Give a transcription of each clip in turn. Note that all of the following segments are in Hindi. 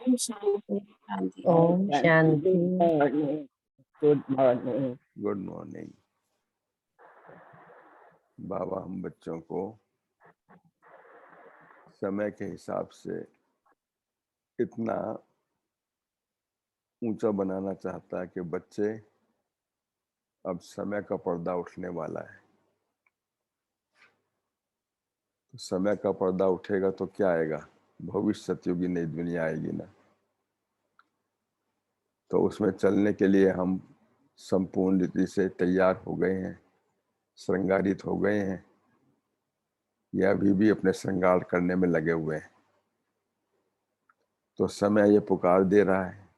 ओम शांति शांति। ओम शांति। Good morning. Good morning. बाबा हम बच्चों को समय के हिसाब से इतना ऊंचा बनाना चाहता है कि बच्चे अब समय का पर्दा उठने वाला है। तो समय का पर्दा उठेगा तो क्या आएगा? भविष्य सतयुगी नई दुनिया आएगी ना। तो उसमें चलने के लिए हम संपूर्ण रीति से तैयार हो गए हैं, श्रृंगारित हो गए हैं, या अभी भी अपने श्रृंगार करने में लगे हुए हैं। तो समय ये पुकार दे रहा है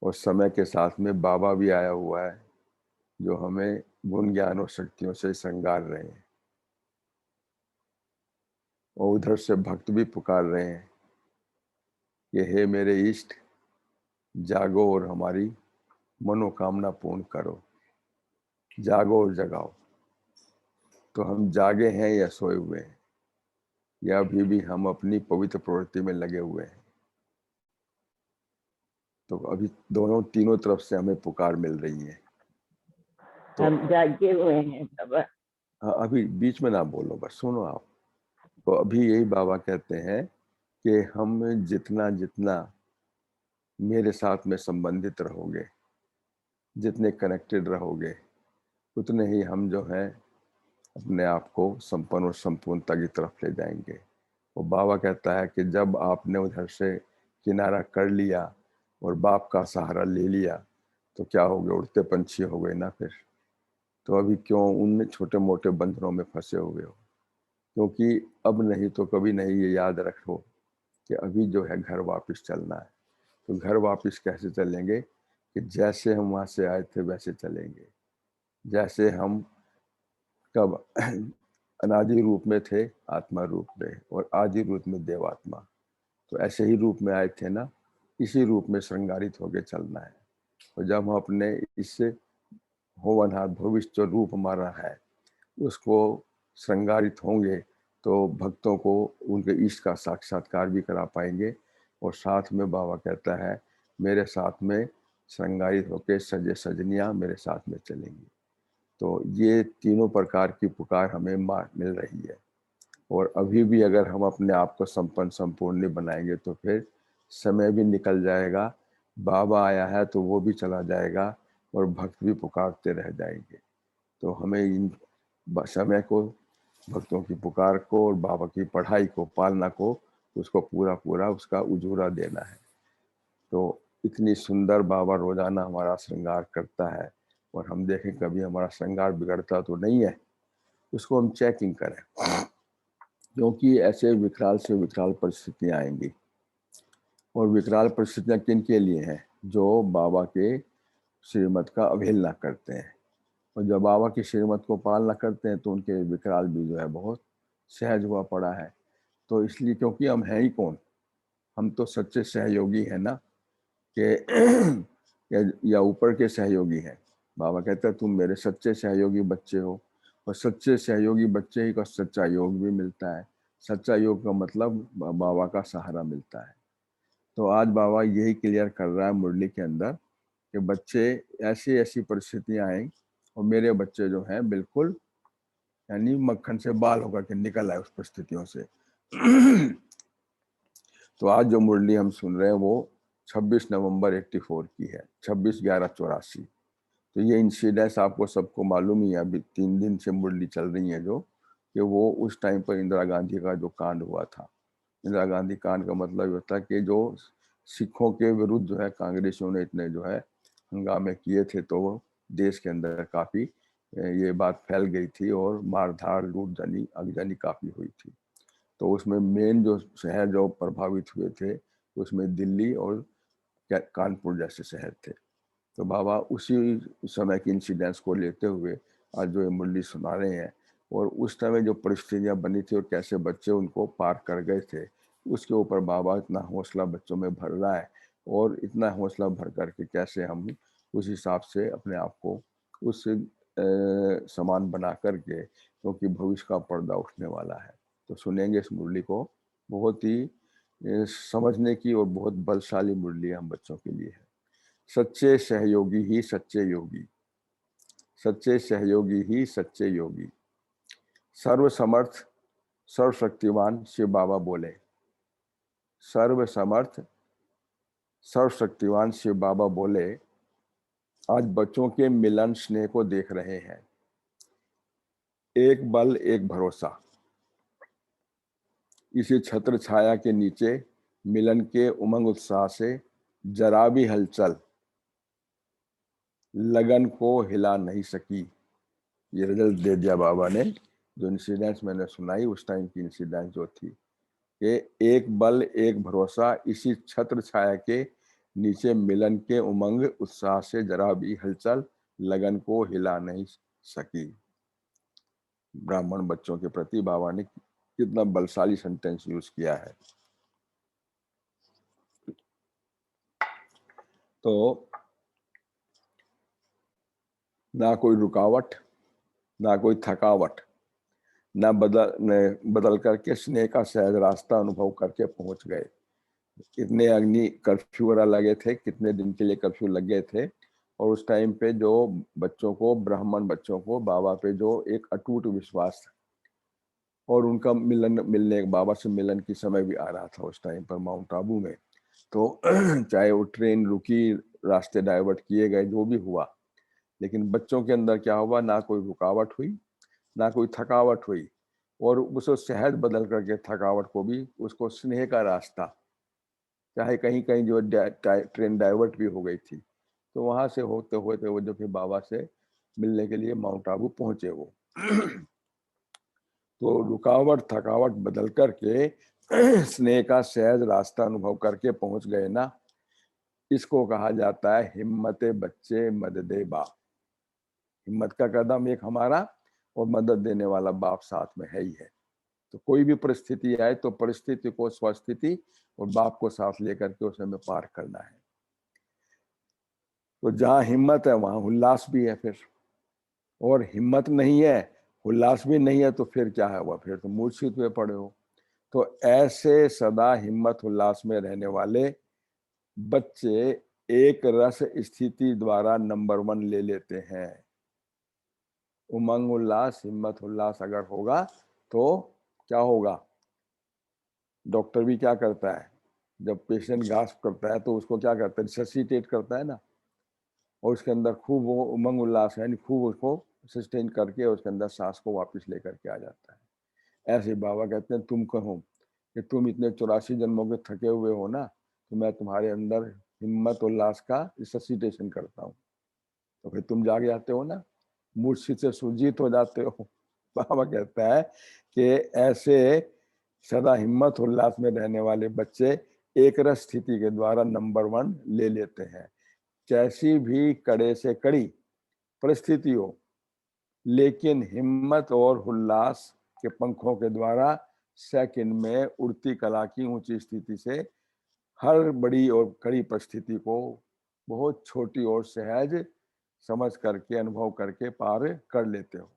और समय के साथ में बाबा भी आया हुआ है जो हमें गुण ज्ञान और शक्तियों से श्रृंगार रहे हैं। और उधर से भक्त भी पुकार रहे हैं कि हे मेरे इष्ट, जागो और हमारी मनोकामना पूर्ण करो, जागो और जगाओ। तो हम जागे हैं या सोए हुए हैं, या अभी भी हम अपनी पवित्र प्रवृत्ति में लगे हुए हैं? तो अभी दोनों तीनों तरफ से हमें पुकार मिल रही है। तो हम जागे हुए हैं बाबा। अभी बीच में ना बोलो, बस सुनो आप। तो अभी यही बाबा कहते हैं कि हम जितना जितना मेरे साथ में संबंधित रहोगे, जितने कनेक्टेड रहोगे, उतने ही हम जो है अपने आप को संपन्न और संपूर्णता की तरफ ले जाएंगे। वो बाबा कहता है कि जब आपने उधर से किनारा कर लिया और बाप का सहारा ले लिया तो क्या हो गए? उड़ते पंछी हो गए ना फिर। तो अभी क्यों उन छोटे मोटे बंधनों में फंसे हुए हो? क्योंकि अब नहीं तो कभी नहीं, ये याद रखो कि अभी जो है घर वापस चलना है। तो घर वापस कैसे चलेंगे? कि जैसे हम वहाँ से आए थे वैसे चलेंगे। जैसे हम कब अनादि रूप में थे, आत्मा रूप में, और आदि रूप में देवात्मा, तो ऐसे ही रूप में आए थे ना, इसी रूप में श्रृंगारित होके चलना है। और जब हम अपने इससे होवनहार भविष्य जो रूप हमारा है उसको श्रृंगारित होंगे तो भक्तों को उनके इष्ट का साक्षात्कार भी करा पाएंगे। और साथ में बाबा कहता है मेरे साथ में श्रृंगारित होके सजे सजनियाँ मेरे साथ में चलेंगी। तो ये तीनों प्रकार की पुकार हमें मिल रही है। और अभी भी अगर हम अपने आप को संपन्न संपूर्ण नहीं बनाएंगे तो फिर समय भी निकल जाएगा, बाबा आया है तो वो भी चला जाएगा और भक्त भी पुकारते रह जाएंगे। तो हमें इन समय को, भक्तों की पुकार को और बाबा की पढ़ाई को, पालना को, उसको पूरा पूरा उसका उजूरा देना है। तो इतनी सुंदर बाबा रोजाना हमारा श्रृंगार करता है और हम देखें कभी हमारा श्रृंगार बिगड़ता तो नहीं है, उसको हम चेकिंग करें। क्योंकि ऐसे विकराल से विकराल परिस्थितियां आएंगी। और विकराल परिस्थितियां किन के लिए हैं? जो बाबा के श्रीमत का अवहेलना करते हैं। और जब बाबा की श्रीमत को पालना करते हैं तो उनके विकराल भी जो है बहुत सहज हुआ पड़ा है। तो इसलिए, क्योंकि हम हैं ही कौन? हम तो सच्चे सहयोगी हैं ना, कि या ऊपर के सहयोगी हैं। बाबा कहता है तुम मेरे सच्चे सहयोगी बच्चे हो। और सच्चे सहयोगी बच्चे ही को सच्चा योग भी मिलता है। सच्चा योग का मतलब बाबा का सहारा मिलता है। तो आज बाबा यही क्लियर कर रहा है मुरली के अंदर कि बच्चे ऐसी ऐसी परिस्थितियां आए और मेरे बच्चे जो हैं बिल्कुल यानी मक्खन से बाल होकर के निकल आए उस परिस्थितियों से। तो आज जो मुरली हम सुन रहे हैं वो 26 नवंबर 84 की है, 26/11/84। तो ये इंसिडेंस आपको सबको मालूम ही है। अभी 3 दिन से मुरली चल रही है जो कि वो उस टाइम पर इंदिरा गांधी का जो कांड हुआ था। इंदिरा गांधी कांड का मतलब होता है कि जो सिखों के विरुद्ध जो है कांग्रेसियों ने इतने जो है हंगामे किए थे, तो वो देश के अंदर काफ़ी ये बात फैल गई थी और मारधाड़, लूट जानी, आगजनी काफ़ी हुई थी। तो उसमें मेन जो शहर जो प्रभावित हुए थे उसमें दिल्ली और कानपुर जैसे शहर थे। तो बाबा उसी समय की इंसिडेंट्स को लेते हुए आज जो ये मुरली सुना रहे हैं और उस समय जो परिस्थितियां बनी थी और कैसे बच्चे उनको पार कर गए थे, उसके ऊपर बाबा इतना हौसला बच्चों में भर रहा है। और इतना हौसला भर करके कैसे हम उस हिसाब से अपने आप को उस समान बना करके, क्योंकि भविष्य का पर्दा उठने वाला है। तो सुनेंगे इस मुरली को, बहुत ही ये समझने की और बहुत बलशाली मुरली हम बच्चों के लिए है। सच्चे सहयोगी ही सच्चे योगी, सच्चे सहयोगी ही सच्चे योगी। सर्वसमर्थ सर्वशक्तिवान शिव बाबा बोले, सर्वसमर्थ सर्वशक्तिवान शिव बाबा बोले, आज बच्चों के मिलन स्नेह को देख रहे हैं। एक बल एक भरोसा, इसी छत्र छाया के नीचे मिलन के उमंग उत्साह से जरा भी हलचल लगन को हिला नहीं सकी। ये रिजल्ट दे दिया बाबा ने। जो इंसिडेंट्स मैंने सुनाई उस टाइम की इंसिडेंट जो थी कि एक बल एक भरोसा, इसी छत्र छाया के नीचे मिलन के उमंग उत्साह से जरा भी हलचल लगन को हिला नहीं सकी। ब्राह्मण बच्चों के प्रति बाबा ने कितना बलशाली सेंटेंस यूज किया है। तो ना कोई रुकावट, ना कोई थकावट, ना बदल करके स्नेह का सहज रास्ता अनुभव करके पहुंच गए। इतने अग्नि कर्फ्यू वगैरह लगे थे, कितने दिन के लिए कर्फ्यू लग गए थे, और उस टाइम पे जो बच्चों को, ब्राह्मण बच्चों को बाबा पे जो एक अटूट विश्वास था, और उनका मिलने बाबा से मिलन की समय भी आ रहा था उस टाइम पर माउंट आबू में। तो चाहे वो ट्रेन रुकी, रास्ते डाइवर्ट किए गए, जो भी हुआ, लेकिन बच्चों के अंदर क्या हुआ, ना कोई रुकावट हुई, ना कोई थकावट हुई, और उसको सहज बदल करके थकावट को भी उसको स्नेह का रास्ता, चाहे कहीं कहीं जो ट्रेन डाइवर्ट भी हो गई थी, तो वहां से होते होते वो जो फिर बाबा से मिलने के लिए माउंट आबू पहुंचे वो। तो रुकावट थकावट बदल करके स्नेह का सहज रास्ता अनुभव करके पहुंच गए ना, इसको कहा जाता है हिम्मत बच्चे मददे बाप। हिम्मत का कदम एक हमारा, और मदद देने वाला बाप साथ में है ही है। तो कोई भी परिस्थिति आए तो परिस्थिति को स्वस्थिति और बाप को साथ लेकर के उसे हमें पार करना है। तो जहां हिम्मत है वहां उल्लास भी है फिर, और हिम्मत नहीं है, उल्लास भी नहीं है, तो फिर क्या है, वह फिर तो मूर्छित हुए पड़े हो। तो ऐसे सदा हिम्मत उल्लास में रहने वाले बच्चे एक रस स्थिति द्वारा नंबर 1 ले लेते हैं। उमंग उल्लास, हिम्मत उल्लास अगर होगा तो क्या होगा, डॉक्टर भी क्या करता है, जब पेशेंट गास्प करता है तो उसको क्या करता है, रिससिटेट करता है ना, और उसके अंदर खूब वो उमंग उल्लास है, खूब उसको सस्टेन करके उसके अंदर सांस को वापस लेकर के आ जाता है। ऐसे बाबा कहते हैं तुम कहो कि तुम इतने 84 जन्मों के थके हुए हो ना, तो मैं तुम्हारे अंदर हिम्मत उल्लास का रिससिटेशन करता हूँ, तो फिर तुम जाग जाते हो ना, मूर्छित से सुरजीत हो जाते हो। बाबा कहता है कि ऐसे सदा हिम्मत उल्लास में रहने वाले बच्चे एक रस स्थिति के द्वारा नंबर 1 ले लेते हैं। कैसी भी कड़े से कड़ी परिस्थिति हो, लेकिन हिम्मत और उल्लास के पंखों के द्वारा सेकंड में उड़ती कला की ऊंची स्थिति से हर बड़ी और कड़ी परिस्थिति को बहुत छोटी और सहज समझ करके, अनुभव करके पार कर लेते हो।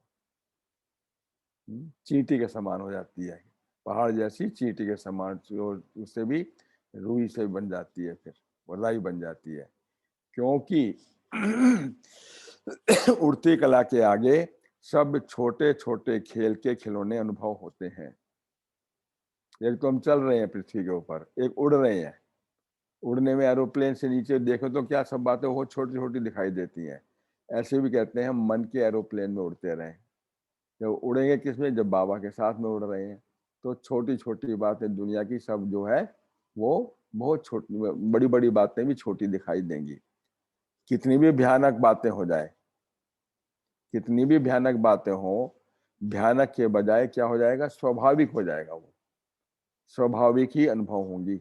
चींटी के समान हो जाती है, पहाड़ जैसी चींटी के समान, और उससे भी रूई से बन जाती है, फिर वलाई बन जाती है, क्योंकि उड़ती कला के आगे सब छोटे छोटे खेल के खिलौने अनुभव होते हैं। एक तो हम चल रहे हैं पृथ्वी के ऊपर, एक उड़ रहे हैं, उड़ने में एरोप्लेन से नीचे देखो तो क्या सब बातें वो छोटी छोटी दिखाई देती हैं। ऐसे भी कहते हैं हम मन के एरोप्लेन में उड़ते रहें। जब उड़ेंगे किसमें, जब बाबा के साथ में उड़ रहे हैं, तो छोटी छोटी बातें दुनिया की सब जो है वो बहुत छोटी, बड़ी बड़ी बातें भी छोटी दिखाई देंगी। कितनी भी भयानक बातें हो जाए, कितनी भी भयानक बातें हो, भयानक के बजाय क्या हो जाएगा, स्वाभाविक हो जाएगा, वो स्वाभाविक ही अनुभव होंगी।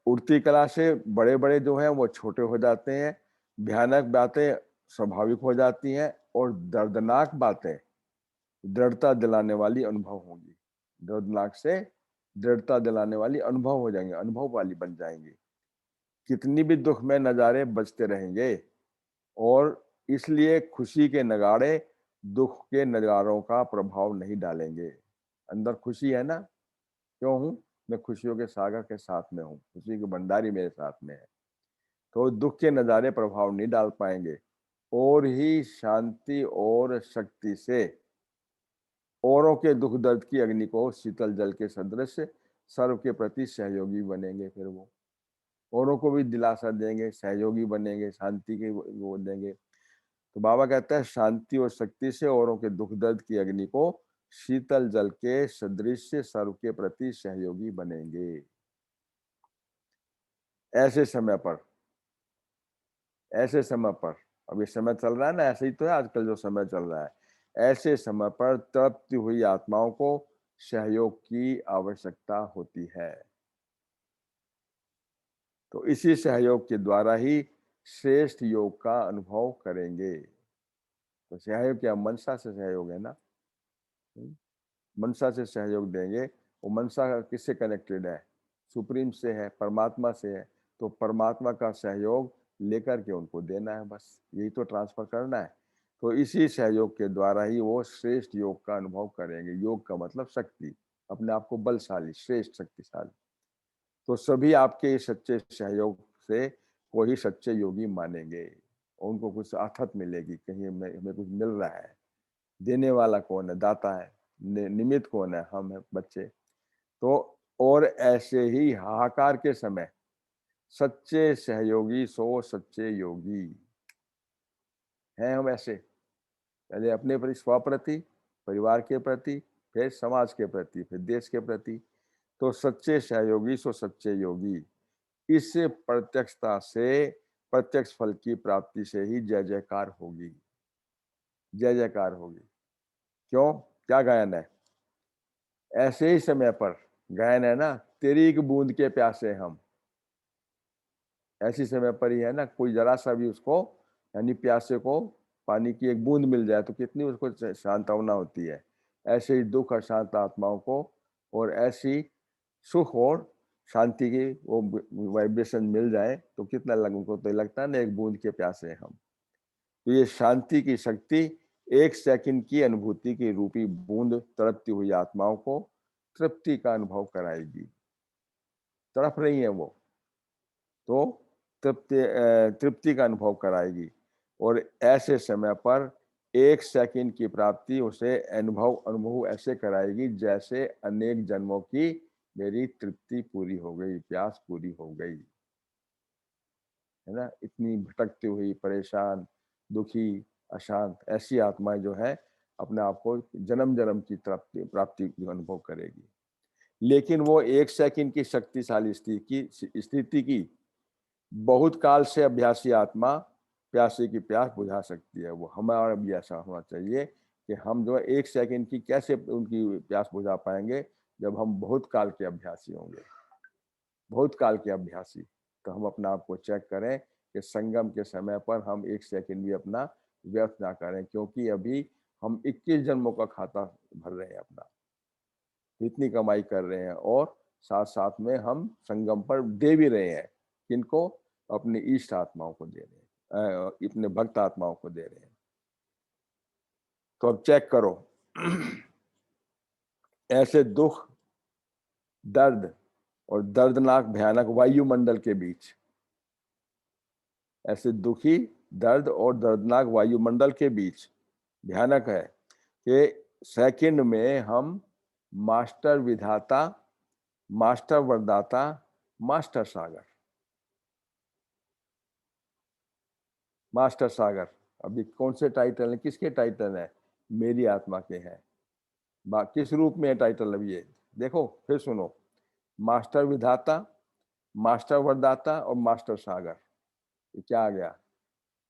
उड़ती कला से बड़े बड़े जो है वो छोटे हो जाते हैं, भयानक बातें स्वाभाविक हो जाती हैं, और दर्दनाक बातें दृढ़ता दिलाने वाली अनुभव होंगी। दर्दनाक से दृढ़ता दिलाने वाली अनुभव हो जाएंगे, अनुभव वाली बन जाएंगी। कितनी भी दुख में नजारे बजते रहेंगे, और इसलिए खुशी के नगाड़े दुख के नगारों का प्रभाव नहीं डालेंगे। अंदर खुशी है ना, क्यों हूं, मैं खुशियों के सागर के साथ में हूँ, खुशी की भंडारी मेरे साथ में है, तो दुख के नज़ारे प्रभाव नहीं डाल पाएंगे। और ही शांति और शक्ति से औरों के दुख दर्द की अग्नि को शीतल जल के सदृश सर्व के प्रति सहयोगी बनेंगे। फिर वो औरों को भी दिलासा देंगे, सहयोगी बनेंगे, शांति के वो देंगे। तो बाबा कहता है शांति और शक्ति से औरों के दुख दर्द की अग्नि को शीतल जल के सदृश सर्व के प्रति सहयोगी बनेंगे। ऐसे समय पर अब ये समय चल रहा है ना, ऐसे ही तो है आजकल जो समय चल रहा है, ऐसे समय पर तृप्ति हुई आत्माओं को सहयोग की आवश्यकता होती है। तो इसी सहयोग के द्वारा ही श्रेष्ठ योग का अनुभव करेंगे। तो सहयोग क्या, मनसा से सहयोग है ना, मनसा से सहयोग देंगे। वो मनसा किससे कनेक्टेड है, सुप्रीम से है, परमात्मा से है। तो परमात्मा का सहयोग लेकर के उनको देना है, बस यही तो ट्रांसफर करना है। तो इसी सहयोग के द्वारा ही वो श्रेष्ठ योग का अनुभव करेंगे। योग का मतलब शक्ति, अपने आप को बलशाली, श्रेष्ठ, शक्तिशाली। तो सभी आपके इस सच्चे सहयोग से वो ही सच्चे योगी मानेंगे। उनको कुछ आथत मिलेगी, कहीं हमें कुछ मिल रहा है। देने वाला कौन है, दाता है, निमित्त कौन है, हम है, बच्चे। तो और ऐसे ही हाहाकार के समय सच्चे सहयोगी सो सच्चे योगी हैं हम। ऐसे पहले अपने प्रति, स्वप्रति, परिवार के प्रति, फिर समाज के प्रति, फिर देश के प्रति। तो सच्चे सहयोगी सो सच्चे योगी। इस प्रत्यक्षता से प्रत्यक्ष फल की प्राप्ति से ही जय जयकार होगी, जय जयकार होगी। क्यों, क्या गायन है, ऐसे ही समय पर गायन है ना, तेरी एक बूंद के प्यासे हम। ऐसी समय पर ही है ना, कोई जरा सा भी उसको, यानी प्यासे को पानी की एक बूंद मिल जाए तो कितनी उसको सांत्वना होती है। ऐसे ही दुख अशांत आत्माओं को और ऐसी सुख और शांति की वो वाइब्रेशन मिल जाए तो कितना उनको तो लगता है ना, एक बूंद के प्यासे हम। तो ये शांति की शक्ति एक सेकंड की अनुभूति की रूपी बूंद तड़पती हुई आत्माओं को तृप्ति का अनुभव कराएगी। तड़प रही है वो, तो तृप्ति का अनुभव कराएगी। और ऐसे समय पर एक सेकंड की प्राप्ति उसे अनुभव ऐसे कराएगी जैसे अनेक जन्मों की मेरी तृप्ति पूरी हो गई, प्यास पूरी हो गई, है ना। इतनी भटकती हुई, परेशान, दुखी, अशांत ऐसी आत्माएं जो है अपने आप को जन्म जन्म की प्राप्ति अनुभव करेगी। लेकिन वो एक सेकंड की शक्तिशाली स्थिति की बहुत काल से अभ्यासी आत्मा प्यासे की प्यास बुझा सकती है। वो हमारा भी ऐसा होना चाहिए कि हम जो है एक सेकंड की कैसे उनकी प्यास बुझा पाएंगे, जब हम बहुत काल के अभ्यासी होंगे, बहुत काल के अभ्यासी। तो हम अपना आप को चेक करें कि संगम के समय पर हम एक सेकंड भी अपना व्यर्थ ना करें, क्योंकि अभी हम 21 जन्मों का खाता भर रहे हैं अपना, इतनी कमाई कर रहे हैं और साथ साथ में हम संगम पर दे भी रहे हैं। किनको, अपने इष्ट आत्माओं को दे रहे हैं, अपने भक्त आत्माओं को दे रहे हैं। तो अब चेक करो ऐसे दुख, दर्द और दर्दनाक भयानक वायुमंडल के बीच, ऐसे दुखी, दर्द और दर्दनाक वायुमंडल के बीच भयानक है कि सेकंड में हम मास्टर विधाता, मास्टर वरदाता, मास्टर सागर, मास्टर सागर। अभी कौन से टाइटल है, किसके टाइटल है, मेरी आत्मा के हैं। किस रूप में है टाइटल, अभी ये देखो, फिर सुनो। मास्टर विधाता, मास्टर वरदाता और मास्टर सागर, ये क्या आ गया,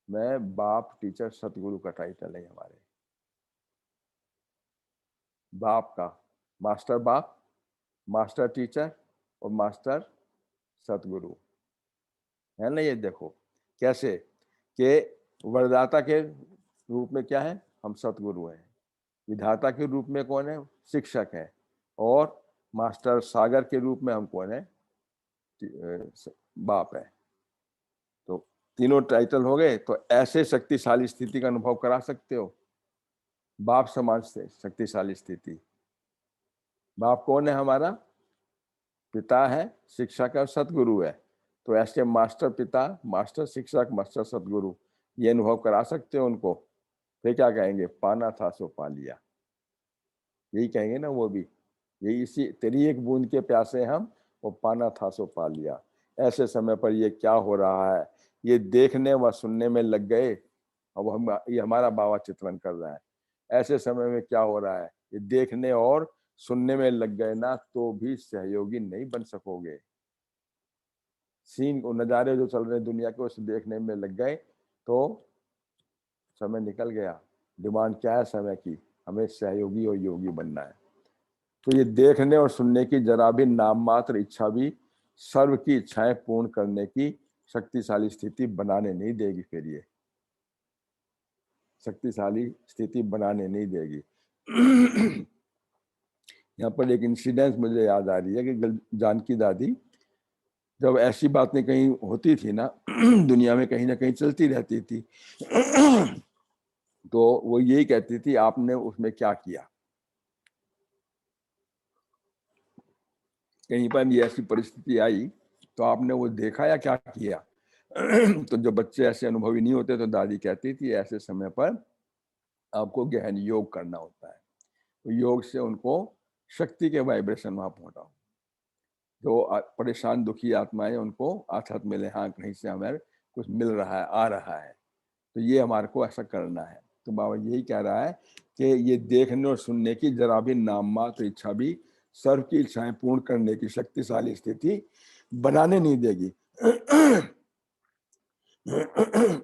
मैं बाप, टीचर, सतगुरु का टाइटल है हमारे। बाप का, मास्टर बाप, मास्टर टीचर और मास्टर सतगुरु, है ना। ये देखो कैसे कि वरदाता के रूप में क्या है, हम सतगुरु हैं। विधाता के रूप में कौन है, शिक्षक है। और मास्टर सागर के रूप में हम कौन है, बाप है। तो तीनों टाइटल हो गए। तो ऐसे शक्तिशाली स्थिति का अनुभव करा सकते हो, बाप समान से शक्तिशाली स्थिति। बाप कौन है हमारा, पिता है, शिक्षक है और सतगुरु है। तो ऐसे मास्टर पिता, मास्टर शिक्षक, मास्टर सतगुरु, ये अनुभव करा सकते हो उनको, फिर क्या कहेंगे? पाना था सो पा लिया, यही कहेंगे ना वो भी। यही, इसी तेरी एक बूंद के प्यासे हम, वो पाना था सो पा लिया। ऐसे समय पर ये क्या हो रहा है, ये देखने व सुनने में लग गए। अब हम, ये हमारा बाबा चित्रण कर रहा है, ऐसे समय में क्या हो रहा है, ये देखने और सुनने में लग गए ना, तो भी सहयोगी नहीं बन सकोगे। सीन को, नज़ारे जो चल रहे हैं दुनिया के, उसे देखने में लग गए तो समय निकल गया। डिमांड क्या है समय की? हमें सहयोगी और योगी बनना है। तो ये देखने और सुनने की जरा भी नाम मात्र इच्छा भी सर्व की इच्छाएं पूर्ण करने की शक्तिशाली स्थिति बनाने नहीं देगी। फिर ये शक्तिशाली स्थिति बनाने नहीं देगी। यहाँ पर एक इंसिडेंस मुझे याद आ रही है कि जानकी दादी, जब ऐसी बातें कहीं होती थी ना, दुनिया में कहीं ना कहीं चलती रहती थी, तो वो यही कहती थी, आपने उसमें क्या किया? कहीं पर भी ऐसी परिस्थिति आई तो आपने वो देखा या क्या किया? तो जो बच्चे ऐसे अनुभवी नहीं होते, तो दादी कहती थी ऐसे समय पर आपको गहन योग करना होता है। तो योग से उनको शक्ति के वाइब्रेशन वहां पहुंचाओ। जो परेशान दुखी आत्माएं, उनको आथत मिले, हाँ कहीं से हमें कुछ मिल रहा है, आ रहा है, तो ये हमारे को ऐसा करना है। तो बाबा यही कह रहा है कि ये देखने और सुनने की जरा भी नाम मात्र इच्छा भी सर्व की इच्छाएं पूर्ण करने की शक्तिशाली स्थिति बनाने नहीं देगी।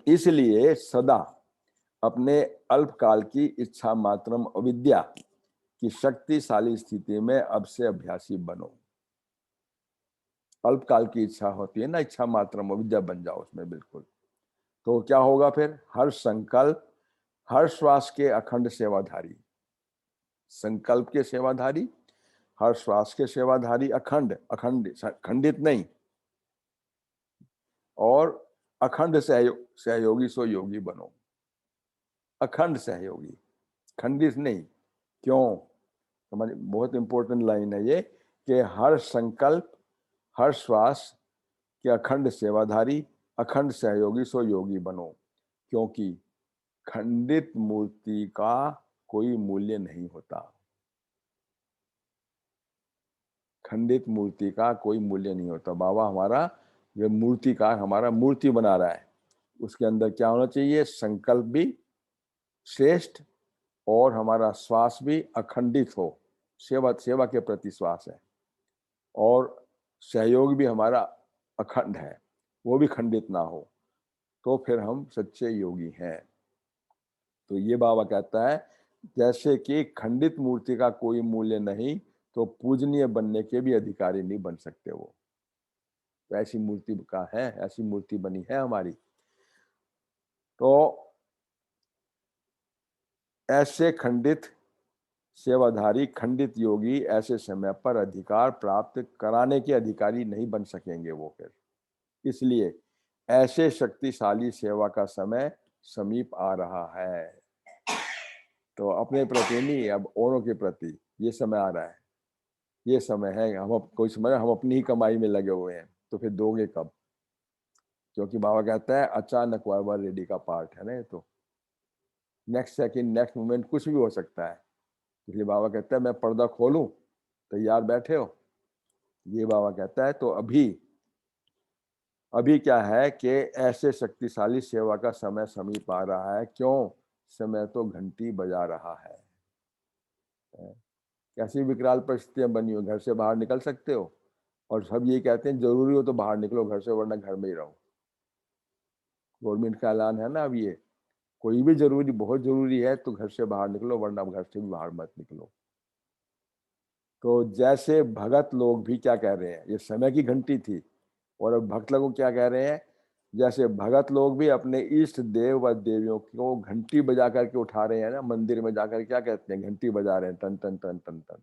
इसलिए सदा अपने अल्पकाल की इच्छा मात्रम अविद्या की शक्तिशाली स्थिति में अब से अभ्यासी बनो। अल्पकाल की इच्छा होती है ना, इच्छा मात्रम अविद्या बन जाओ उसमें बिल्कुल। तो क्या होगा फिर? हर संकल्प, हर श्वास के अखंड सेवाधारी, संकल्प के सेवाधारी, हर श्वास के सेवाधारी, अखंड, अखंड खंडित नहीं, और अखंड सहयोगी सो योगी बनो। अखंड सहयोगी, खंडित नहीं। क्यों? समझ, बहुत इंपॉर्टेंट लाइन है ये, कि हर संकल्प, हर श्वास के अखंड सेवाधारी, अखंड सहयोगी सो योगी बनो। क्योंकि खंडित मूर्ति का कोई मूल्य नहीं होता। खंडित मूर्ति का कोई मूल्य नहीं होता। बाबा हमारा ये मूर्तिकार हमारा मूर्ति बना रहा है, उसके अंदर क्या होना चाहिए? संकल्प भी श्रेष्ठ, और हमारा श्वास भी अखंडित हो, सेवा के प्रति श्वास है, और सहयोग भी हमारा अखंड है, वो भी खंडित ना हो, तो फिर हम सच्चे योगी हैं। तो ये बाबा कहता है, जैसे कि खंडित मूर्ति का कोई मूल्य नहीं, तो पूजनीय बनने के भी अधिकारी नहीं बन सकते वो। तो ऐसी मूर्ति का है, ऐसी मूर्ति बनी है हमारी। तो ऐसे खंडित सेवाधारी, खंडित योगी ऐसे समय पर अधिकार प्राप्त कराने के अधिकारी नहीं बन सकेंगे वो फिर। इसलिए ऐसे शक्तिशाली सेवा का समय समीप आ रहा है। तो अपने प्रति नहीं, अब औरों के प्रति ये समय आ रहा है। ये समय है, हम कोई समय हम अपनी ही कमाई में लगे हुए हैं, तो फिर दोगे कब? क्योंकि बाबा कहता है अचानक वाइवा रेडी का पार्ट है ना, ये तो नेक्स्ट सेकंड, नेक्स्ट मोमेंट कुछ भी हो सकता है। इसलिए बाबा कहता है मैं पर्दा खोलूं, तैयार बैठे हो? ये बाबा कहता है तो अभी अभी क्या है कि ऐसे शक्तिशाली सेवा का समय समीप आ रहा है। क्यों? समय तो घंटी बजा रहा है। कैसी विकराल परिस्थितियां बनी हो, घर से बाहर निकल सकते हो, और सब ये कहते हैं जरूरी हो तो बाहर निकलो घर से, वरना घर में ही रहो। गवर्नमेंट का ऐलान है ना अब ये, कोई भी जरूरी, बहुत जरूरी है तो घर से बाहर निकलो, वरना घर से भी बाहर मत निकलो। तो जैसे भगत लोग भी क्या कह रहे हैं, ये समय की घंटी थी, और अब भक्त लोग क्या कह रहे हैं, जैसे भगत लोग भी अपने इष्ट देव व देवियों को घंटी बजा करके उठा रहे हैं ना, मंदिर में जाकर क्या कहते हैं, घंटी बजा रहे हैं, टन टन टन टन टन।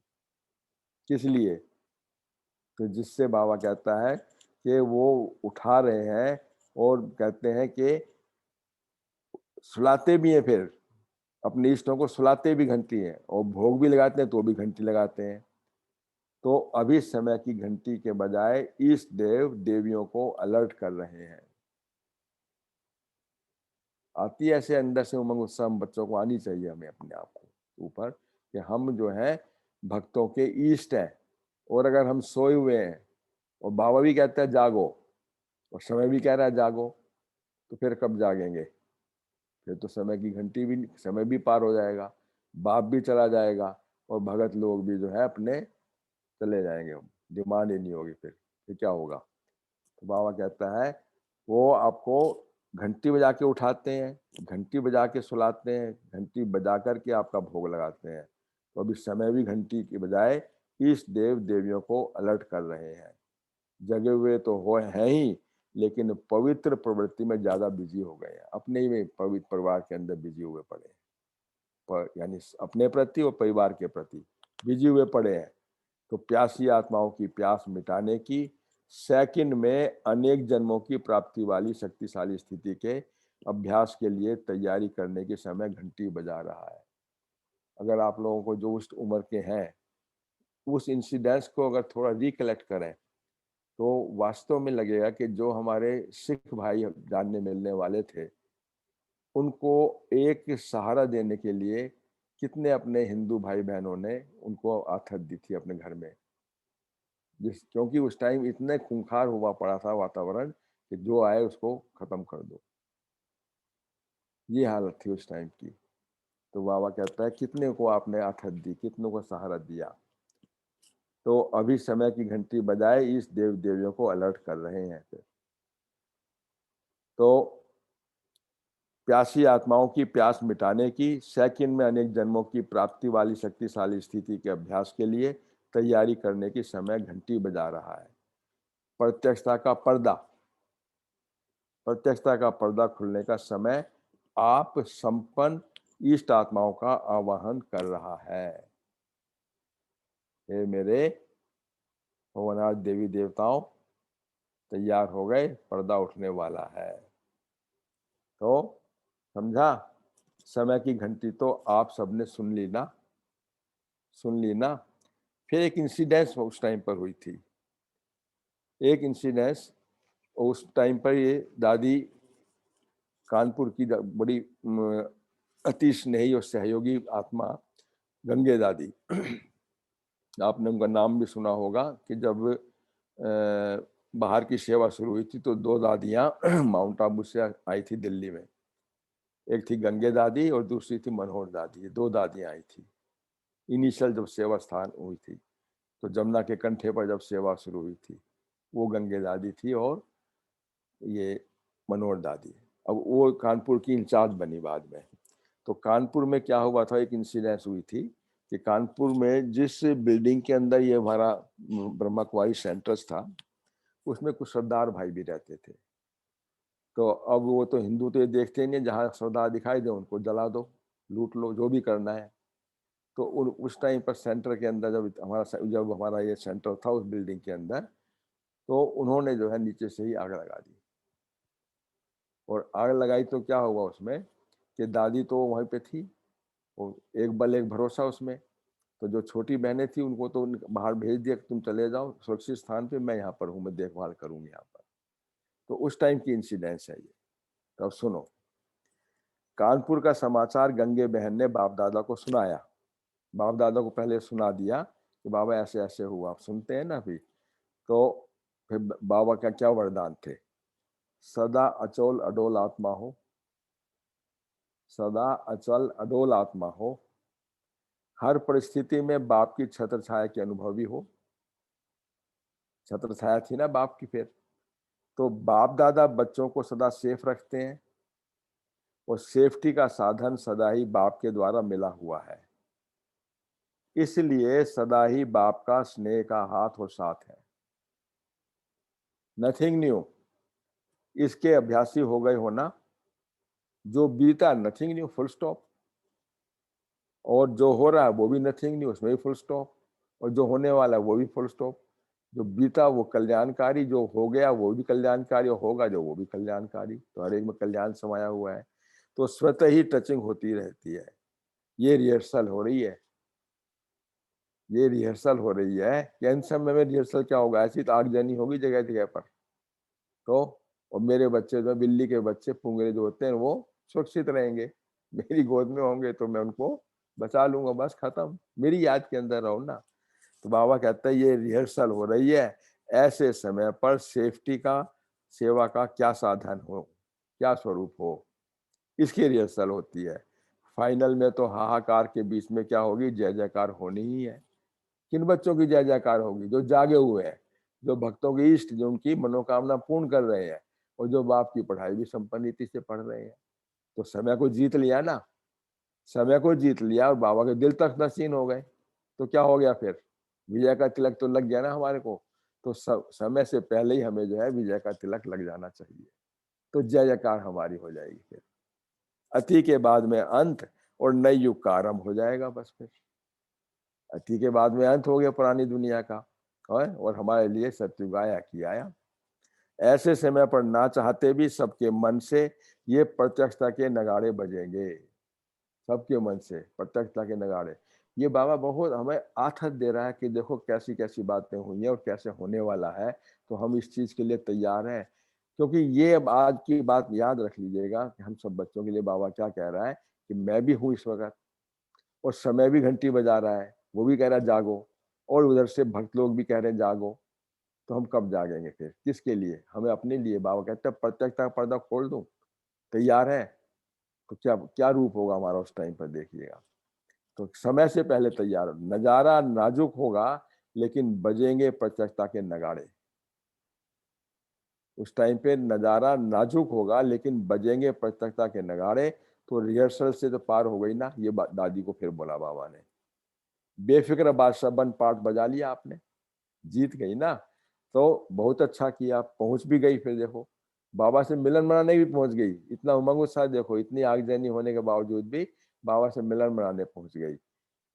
किस लिए? तो जिससे बाबा कहता है कि वो उठा रहे हैं, और कहते हैं कि सुलाते भी हैं, फिर अपने इष्टों को सुलाते भी घंटी है, और भोग भी लगाते हैं तो भी घंटी लगाते हैं। तो अभी समय की घंटी के बजाय इष्ट देव देवियों को अलर्ट कर रहे हैं। आती है ऐसे अंदर से उमंग उत्साह हम बच्चों को आनी चाहिए, हमें अपने आप को ऊपर कि हम जो है भक्तों के ईष्ट हैं। और अगर हम सोए हुए हैं और बाबा भी कहता है जागो और समय भी कह रहा है जागो, तो फिर कब जागेंगे? फिर तो समय की घंटी भी, समय भी पार हो जाएगा, बाप भी चला जाएगा और भगत लोग भी जो है अपने चले जाएंगे, डिमांड ही नहीं होगी। फिर क्या होगा? तो बाबा कहता है वो आपको घंटी बजा के उठाते हैं, घंटी बजा के सुलाते हैं, घंटी बजा करके आपका भोग लगाते हैं। तो अभी समय भी घंटी की बजाय इष्ट देव देवियों को अलर्ट कर रहे हैं। जगे हुए तो हो हैं ही, लेकिन पवित्र प्रवृत्ति में ज्यादा बिजी हो गए हैं, अपने ही में पवित्र परिवार के अंदर बिजी हुए पड़े हैं, यानी अपने प्रति और परिवार के प्रति बिजी हुए पड़े हैं। तो प्यासी आत्माओं की प्यास मिटाने की, सेकंड में अनेक जन्मों की प्राप्ति वाली शक्तिशाली स्थिति के अभ्यास के लिए तैयारी करने के समय घंटी बजा रहा है। अगर आप लोगों को जो उस उम्र के हैं उस इंसिडेंट्स को अगर थोड़ा रिकलेक्ट करें तो वास्तव में लगेगा कि जो हमारे सिख भाई जानने मिलने वाले थे उनको एक सहारा देने के लिए कितने अपने हिंदू भाई बहनों ने उनको आथत दी थी अपने घर में, क्योंकि उस टाइम इतने खूंखार हुआ पड़ा था वातावरण कि जो आए उसको खत्म कर दो, ये हालत थी उस टाइम की। तो बाबा कहता है कितने को आपने आथत दी, कितनों को सहारा दिया। तो अभी समय की घंटी बजाए इस देव देवियों को अलर्ट कर रहे हैं। तो प्यासी आत्माओं की प्यास मिटाने की, सेकंड में अनेक जन्मों की प्राप्ति वाली शक्तिशाली स्थिति के अभ्यास के लिए तैयारी करने की समय घंटी बजा रहा है। प्रत्यक्षता का पर्दा, प्रत्यक्षता का पर्दा खुलने का समय आप संपन्न इष्ट आत्माओं का आवाहन कर रहा है। हे मेरे भुवनाथ देवी देवताओं, तैयार हो गए, पर्दा उठने वाला है। तो समझा? समय की घंटी तो आप सबने सुन ली ना, सुन ली ना। फिर एक इंसिडेंस उस टाइम पर हुई थी, एक इंसिडेंस उस टाइम पर ये दादी कानपुर की बड़ी अति स्नेही और सहयोगी आत्मा गंगे दादी, आपने उनका नाम भी सुना होगा कि जब बाहर की सेवा शुरू हुई थी तो दो दादियां माउंट आबू से आई थी दिल्ली में, एक थी गंगे दादी और दूसरी थी मनोहर दादी। दो दादियां आई थी इनिशियल जब सेवा स्थान हुई थी, तो जमुना के कंठे पर जब सेवा शुरू हुई थी वो गंगे दादी थी और ये मनोहर दादी। अब वो कानपुर की इंचार्ज बनी बाद में। तो कानपुर में क्या हुआ था, एक इंसिडेंस हुई थी कि कानपुर में जिस बिल्डिंग के अंदर ये हमारा ब्रह्मा कुमारी सेंटर्स था उसमें कुछ सरदार भाई भी रहते थे। तो अब वो तो हिंदू तो ये देखते ही नहीं, जहाँ सरदार दिखाई दे उनको जला दो, लूट लो, जो भी करना है। तो उस टाइम पर सेंटर के अंदर जब हमारा ये सेंटर था उस बिल्डिंग के अंदर, तो उन्होंने जो है नीचे से ही आग लगा दी। और आग लगाई तो क्या हुआ उसमें कि दादी तो वहीं पे थी, वो एक बल एक भरोसा उसमें। तो जो छोटी बहनें थी उनको तो बाहर भेज दिया कि तुम चले जाओ सुरक्षित स्थान पे, मैं यहाँ पर हूँ, मैं देखभाल करूंगी यहाँ पर। तो उस टाइम की इंसिडेंस है ये। तो अब सुनो, कानपुर का समाचार गंगे बहन ने बाप दादा को सुनाया। बाप दादा को पहले सुना दिया कि बाबा ऐसे ऐसे हुआ, आप सुनते हैं ना अभी। तो फिर बाबा का क्या वरदान थे, सदा अचल अडोल आत्मा हो, सदा अचल अडोल आत्मा हो, हर परिस्थिति में बाप की छत्र छाया की अनुभवी हो। छत्र छाया थी ना बाप की। फिर तो बाप दादा बच्चों को सदा सेफ रखते हैं और सेफ्टी का साधन सदा ही बाप के द्वारा मिला हुआ है, इसलिए सदा ही बाप का स्नेह का हाथ और साथ है। नथिंग न्यू, इसके अभ्यासी हो गए हो ना। जो बीता नथिंग न्यू, फुल स्टॉप। और जो हो रहा है वो भी नथिंग न्यू, उसमें भी फुल स्टॉप। और जो होने वाला है वो भी फुल स्टॉप। जो बीता वो कल्याणकारी, जो हो गया वो भी कल्याणकारी, और होगा जो वो भी कल्याणकारी। तो हर एक में कल्याण समाया हुआ है। तो स्वतः ही टचिंग होती रहती है। ये रिहर्सल हो रही है, ये रिहर्सल हो रही है कि इन समय में रिहर्सल क्या होगा, ऐसी तो आगजनी होगी जगह जगह पर। तो और मेरे बच्चे जो बिल्ली के बच्चे पुंगरे जो होते हैं वो सुरक्षित रहेंगे, मेरी गोद में होंगे तो मैं उनको बचा लूंगा, बस खत्म, मेरी याद के अंदर रहो ना। तो बाबा कहता है ये रिहर्सल हो रही है, ऐसे समय पर सेफ्टी का, सेवा का क्या साधन हो, क्या स्वरूप हो, इसकी रिहर्सल होती है। फाइनल में तो हाहाकार के बीच में क्या होगी, जय जयकार होनी ही है। किन बच्चों की जय जयकार होगी, जो जागे हुए हैं, जो भक्तों की इष्ट, जो उनकी मनोकामना पूर्ण कर रहे हैं, और जो बाप की पढ़ाई भी संपन्नति से पढ़ रहे हैं। तो समय को जीत लिया ना, समय को जीत लिया और बाबा के दिल तक नसीन हो गए, तो क्या हो गया फिर, विजय का तिलक तो लग गया ना हमारे को। तो समय से पहले ही हमें जो है विजय का तिलक लग जाना चाहिए, तो जय जयकार हमारी हो जाएगी। फिर अति के बाद में अंत और नई युग का आरंभ हो जाएगा। बस फिर अति के बाद में अंत हो गया पुरानी दुनिया का, और हमारे लिए सतयुग आया कि आया। ऐसे समय पर ना चाहते भी सबके मन से ये प्रत्यक्षता के नगाड़े बजेंगे, सबके मन से प्रत्यक्षता के नगाड़े। ये बाबा बहुत हमें आथत दे रहा है कि देखो कैसी कैसी बातें हुई हैं और कैसे होने वाला है, तो हम इस चीज के लिए तैयार हैं। क्योंकि ये अब आज की बात याद रख लीजिएगा कि हम सब बच्चों के लिए बाबा क्या कह रहा है कि मैं भी हूँ इस वक्त, और समय भी घंटी बजा रहा है, वो भी कह रहा है जागो, और उधर से भक्त लोग भी कह रहे हैं जागो। तो हम कब जागेंगे फिर, किसके लिए, हमें अपने लिए। बाबा कहते हैं प्रत्यक्षता का पर्दा खोल दूं, तैयार है, तो क्या क्या रूप होगा हमारा उस टाइम पर, देखिएगा। तो समय से पहले तैयार हो, नजारा नाजुक होगा लेकिन बजेंगे प्रत्यक्षता के नगाड़े। उस टाइम पे नजारा नाजुक होगा लेकिन बजेंगे प्रत्यक्षता के नगाड़े। तो रिहर्सल से तो पार हो गई ना, ये दादी को फिर बोला बाबा ने, बेफिक्र बादशाह बन पाठ बजा लिया आपने, जीत गई ना। तो बहुत अच्छा किया, पहुंच भी गई। फिर देखो बाबा से मिलन मनाने भी पहुंच गई, इतना उमंग उत्साह देखो, इतनी आगजनी होने के बावजूद भी बाबा से मिलन मनाने पहुंच गई।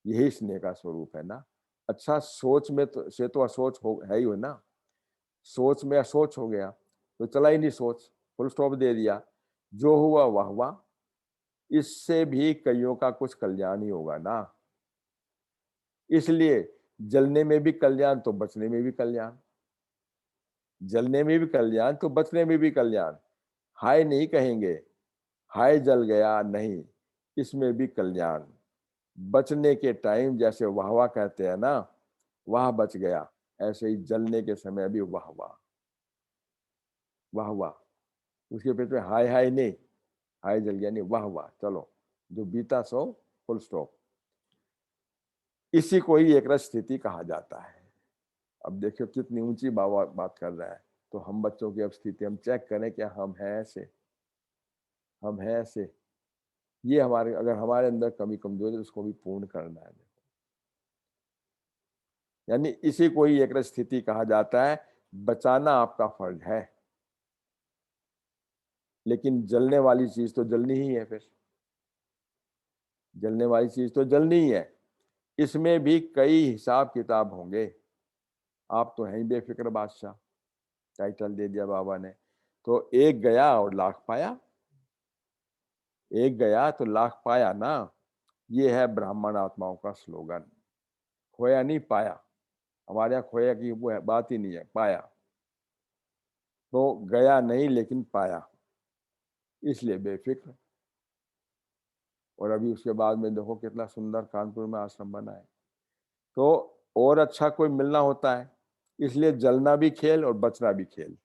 यही स्नेह का स्वरूप है ना। अच्छा सोच में तो से तो असोच हो है ही हो ना, सोच में असोच हो गया तो चला ही नहीं सोच, फुल स्टॉप दे दिया, जो हुआ वह हुआ, इससे भी कईयों का कुछ कल्याण ही होगा ना। इसलिए जलने में भी कल्याण तो बचने में भी कल्याण, जलने में भी कल्याण तो बचने में भी कल्याण। हाय नहीं कहेंगे, हाय जल गया नहीं, इसमें भी कल्याण। बचने के टाइम जैसे वाह वाह कहते हैं ना, वाह बच गया, ऐसे ही जलने के समय भी वाह वाह, वाह वाह। उसके पेट में हाय हाय नहीं, हाय जल गया नहीं, वाह वाह, चलो जो बीता सो फुल स्टॉप। इसी को ही एक रस स्थिति कहा जाता है। अब देखियो कितनी ऊंची बाबा बात कर रहा है। तो हम बच्चों की अब स्थिति हम चेक करें, क्या हम हैं ऐसे, हम हैं ऐसे। ये हमारे, अगर हमारे अंदर कमी कमजोरी है तो उसको भी पूर्ण करना है। यानी इसी को ही एक स्थिति कहा जाता है। बचाना आपका फर्ज है, लेकिन जलने वाली चीज तो जलनी ही है। फिर जलने वाली चीज तो जलनी ही है, इसमें भी कई हिसाब किताब होंगे। आप तो हैं ही बेफिक्र बादशाह, टाइटल दे दिया बाबा ने। तो एक गया और लाख पाया, एक गया तो लाख पाया ना। ये है ब्राह्मण आत्माओं का स्लोगन। खोया नहीं पाया, हमारे यहाँ खोया की वो बात ही नहीं है, पाया। तो गया नहीं लेकिन पाया, इसलिए बेफिक्र। और अभी उसके बाद में देखो कितना सुंदर कानपुर में आश्रम बना है। तो और अच्छा कोई मिलना होता है, इसलिए जलना भी खेल और बचना भी खेल।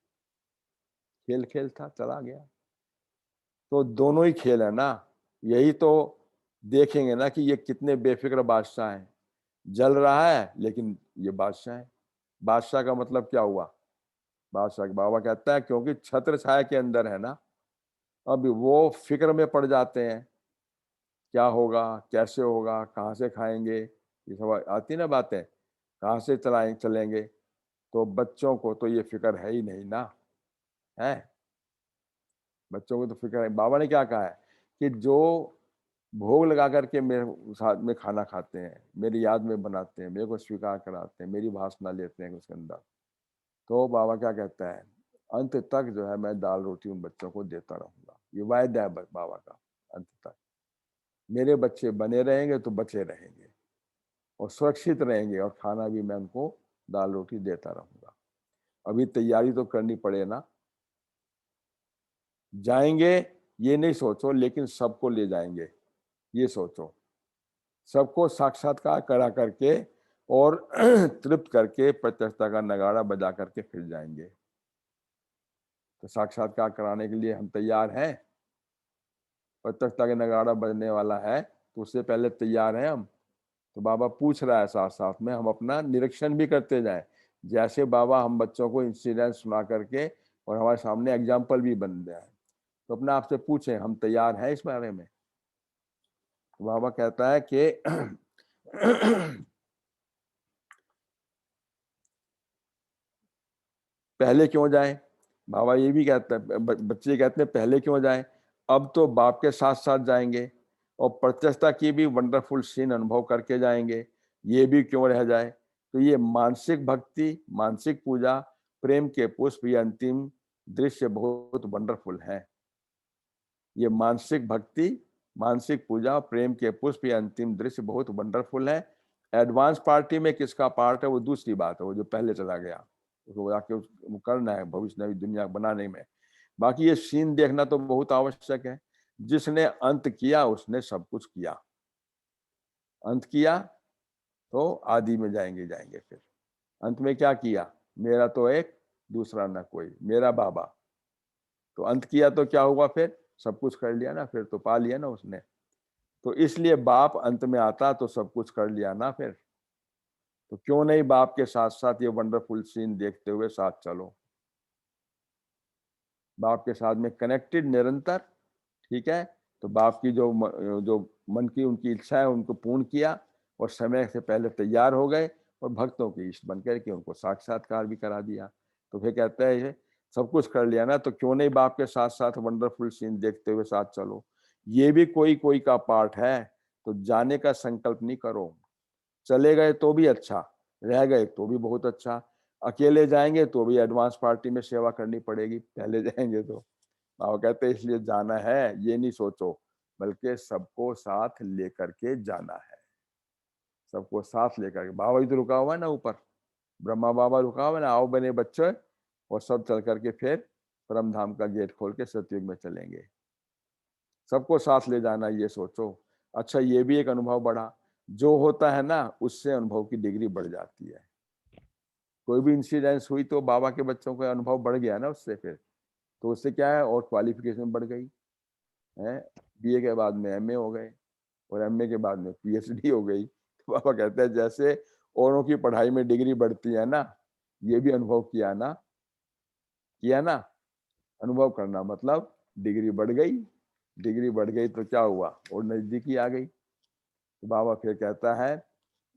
खेल खेल था, चला गया। तो दोनों ही खेल है ना। यही तो देखेंगे ना कि ये कितने बेफिक्र बादशाह हैं। जल रहा है लेकिन ये बादशाह है। बादशाह का मतलब क्या हुआ, बादशाह बाबा कहता है क्योंकि छत्र छाया के अंदर है ना। अब वो फिक्र में पड़ जाते हैं, क्या होगा, कैसे होगा, कहाँ से खाएंगे, ये सब आती ना बातें, कहाँ से चलेंगे। तो बच्चों को तो ये फिक्र है ही नहीं ना, है। बच्चों को तो फिक्र है। बाबा ने क्या कहा है कि जो भोग लगा करके मेरे साथ में खाना खाते हैं, मेरी याद में बनाते हैं, मेरे को स्वीकार कराते हैं, मेरी भाषणा लेते हैं उसके अंदर, तो बाबा क्या कहता है, अंत तक जो है मैं दाल रोटी उन बच्चों को देता रहूंगा। ये वायदा है बाबा का, अंत तक मेरे बच्चे बने रहेंगे तो बचे रहेंगे। और सुरक्षित रहेंगे, और खाना भी मैं उनको दाल रोटी देता रहूंगा। अभी तैयारी तो करनी पड़े ना। जाएंगे ये नहीं सोचो, लेकिन सबको ले जाएंगे ये सोचो। सबको साक्षात्कार करा करके और तृप्त करके प्रत्यक्षता का नगाड़ा बजा करके फिर जाएंगे। तो साक्षात्कार कराने के लिए हम तैयार हैं। प्रत्यक्षता का नगाड़ा बजने वाला है तो उससे पहले तैयार हैं हम। तो बाबा पूछ रहा है साथ साथ में, हम अपना निरीक्षण भी करते जाएं। जैसे बाबा हम बच्चों को इंसिडेंट सुना करके और हमारे सामने एग्जाम्पल भी बन रहे हैं, तो अपने आप से पूछें हम तैयार हैं इस बारे में। तो बाबा कहता है कि पहले क्यों जाएं। बाबा ये भी कहते हैं, बच्चे कहते हैं पहले क्यों जाएं, अब तो बाप के साथ साथ जाएंगे और प्रत्यक्षता की भी वंडरफुल सीन अनुभव करके जाएंगे, ये भी क्यों रह जाए। तो ये मानसिक भक्ति, मानसिक पूजा, प्रेम के पुष्प, ये अंतिम दृश्य बहुत वंडरफुल है। ये मानसिक भक्ति, मानसिक पूजा, प्रेम के पुष्प, ये अंतिम दृश्य बहुत वंडरफुल है। एडवांस पार्टी में किसका पार्ट है वो दूसरी बात है, वो जो पहले चला गया उसको जाके वो करना है भविष्य नई दुनिया बनाने में। बाकी ये सीन देखना तो बहुत आवश्यक है। जिसने अंत किया उसने सब कुछ किया। अंत किया तो आदि में जाएंगे फिर अंत में क्या किया, मेरा तो एक दूसरा ना कोई, मेरा बाबा। तो अंत किया तो क्या हुआ, फिर सब कुछ कर लिया ना, फिर तो पा लिया ना उसने। तो इसलिए बाप अंत में आता तो सब कुछ कर लिया ना फिर। तो क्यों नहीं बाप के साथ साथ ये वंडरफुल सीन देखते हुए साथ चलो, बाप के साथ में कनेक्टेड निरंतर। ठीक है, तो बाप की जो मन की उनकी इच्छा है उनको पूर्ण किया और समय से पहले तैयार हो गए और भक्तों के इष्ट बनकर के उनको साक्षात्कार भी करा दिया। तो फिर कहता है सब कुछ कर लिया ना, तो क्यों नहीं बाप के साथ साथ वंडरफुल सीन देखते हुए साथ चलो। ये भी कोई का पार्ट है। तो जाने का संकल्प नहीं करो, चले गए तो भी अच्छा, रह गए तो भी बहुत अच्छा, अकेले जाएंगे तो भी एडवांस पार्टी में सेवा करनी पड़ेगी, पहले जाएंगे तो। बाबा कहते हैं इसलिए जाना है ये नहीं सोचो, बल्कि सबको साथ लेकर के जाना है। सबको साथ लेकर के, बाबा भी तो रुका हुआ है ना ऊपर, ब्रह्मा बाबा रुका हुआ है ना, आओ बने बच्चे, और सब चल करके फिर परम धाम का गेट खोल के सतयुग में चलेंगे। सबको साथ ले जाना ये सोचो। अच्छा ये भी एक अनुभव बढ़ा, जो होता है ना उससे अनुभव की डिग्री बढ़ जाती है। कोई भी इंसिडेंस हुई तो बाबा के बच्चों का अनुभव बढ़ गया ना उससे, फिर तो उससे क्या है और क्वालिफिकेशन बढ़ गई है। बीए के बाद में एमए हो गए और एमए के बाद में पीएचडी हो गई। तो बाबा कहते हैं जैसे औरों की पढ़ाई में डिग्री बढ़ती है ना, ये भी अनुभव किया ना, अनुभव करना मतलब डिग्री बढ़ गई। डिग्री बढ़ गई तो क्या हुआ, और नजदीकी आ गई। तो बाबा फिर कहता है,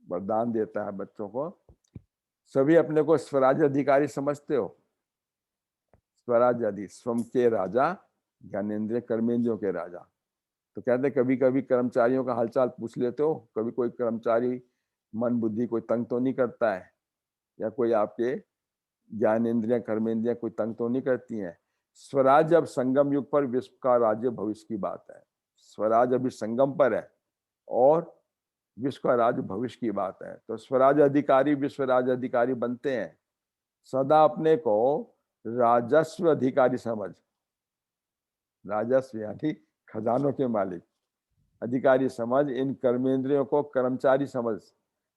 वरदान देता है बच्चों को, सभी अपने को स्वराज अधिकारी समझते हो। स्वराज अधि, स्वम के राजा, ज्ञानेन्द्रिय कर्मेंद्रियों के राजा। तो कहते कभी कभी कर्मचारियों का हालचाल पूछ लेते हो, कभी कोई कर्मचारी मन बुद्धि कोई तंग तो नहीं करता है, या कोई आपके ज्ञानेन्द्रिय कर्मेंद्रिय कोई तंग तो नहीं करती हैं। स्वराज अब संगम युग पर विश्व का राज्य भविष्य की बात है। स्वराज अभी संगम पर है और विश्व का राज्य भविष्य की बात है। तो स्वराज अधिकारी विश्व राज अधिकारी बनते हैं। सदा अपने को राजस्व अधिकारी समझ, राजस्व यानी खजानों के मालिक, अधिकारी समझ, इन कर्मेंद्रियों को कर्मचारी समझ।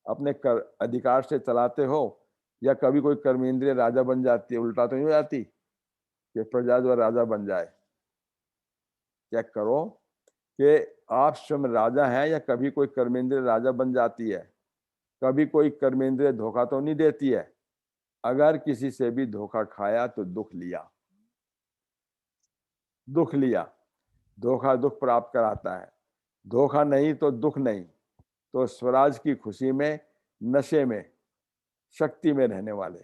अपने कर अधिकार से चलाते हो, या कभी कोई कर्मेंद्रिय राजा बन जाती है, उल्टा तो नहीं हो जाती कि प्रजा जो राजा बन जाए। चेक करो कि आप स्वयं राजा हैं या कभी कोई कर्मेंद्रिय राजा बन जाती है। कभी कोई कर्मेंद्रिय धोखा तो नहीं देती है। अगर किसी से भी धोखा खाया तो दुख लिया, दुख लिया। धोखा दुख प्राप्त कराता है, धोखा नहीं तो दुख नहीं। तो स्वराज की खुशी में, नशे में, शक्ति में रहने वाले,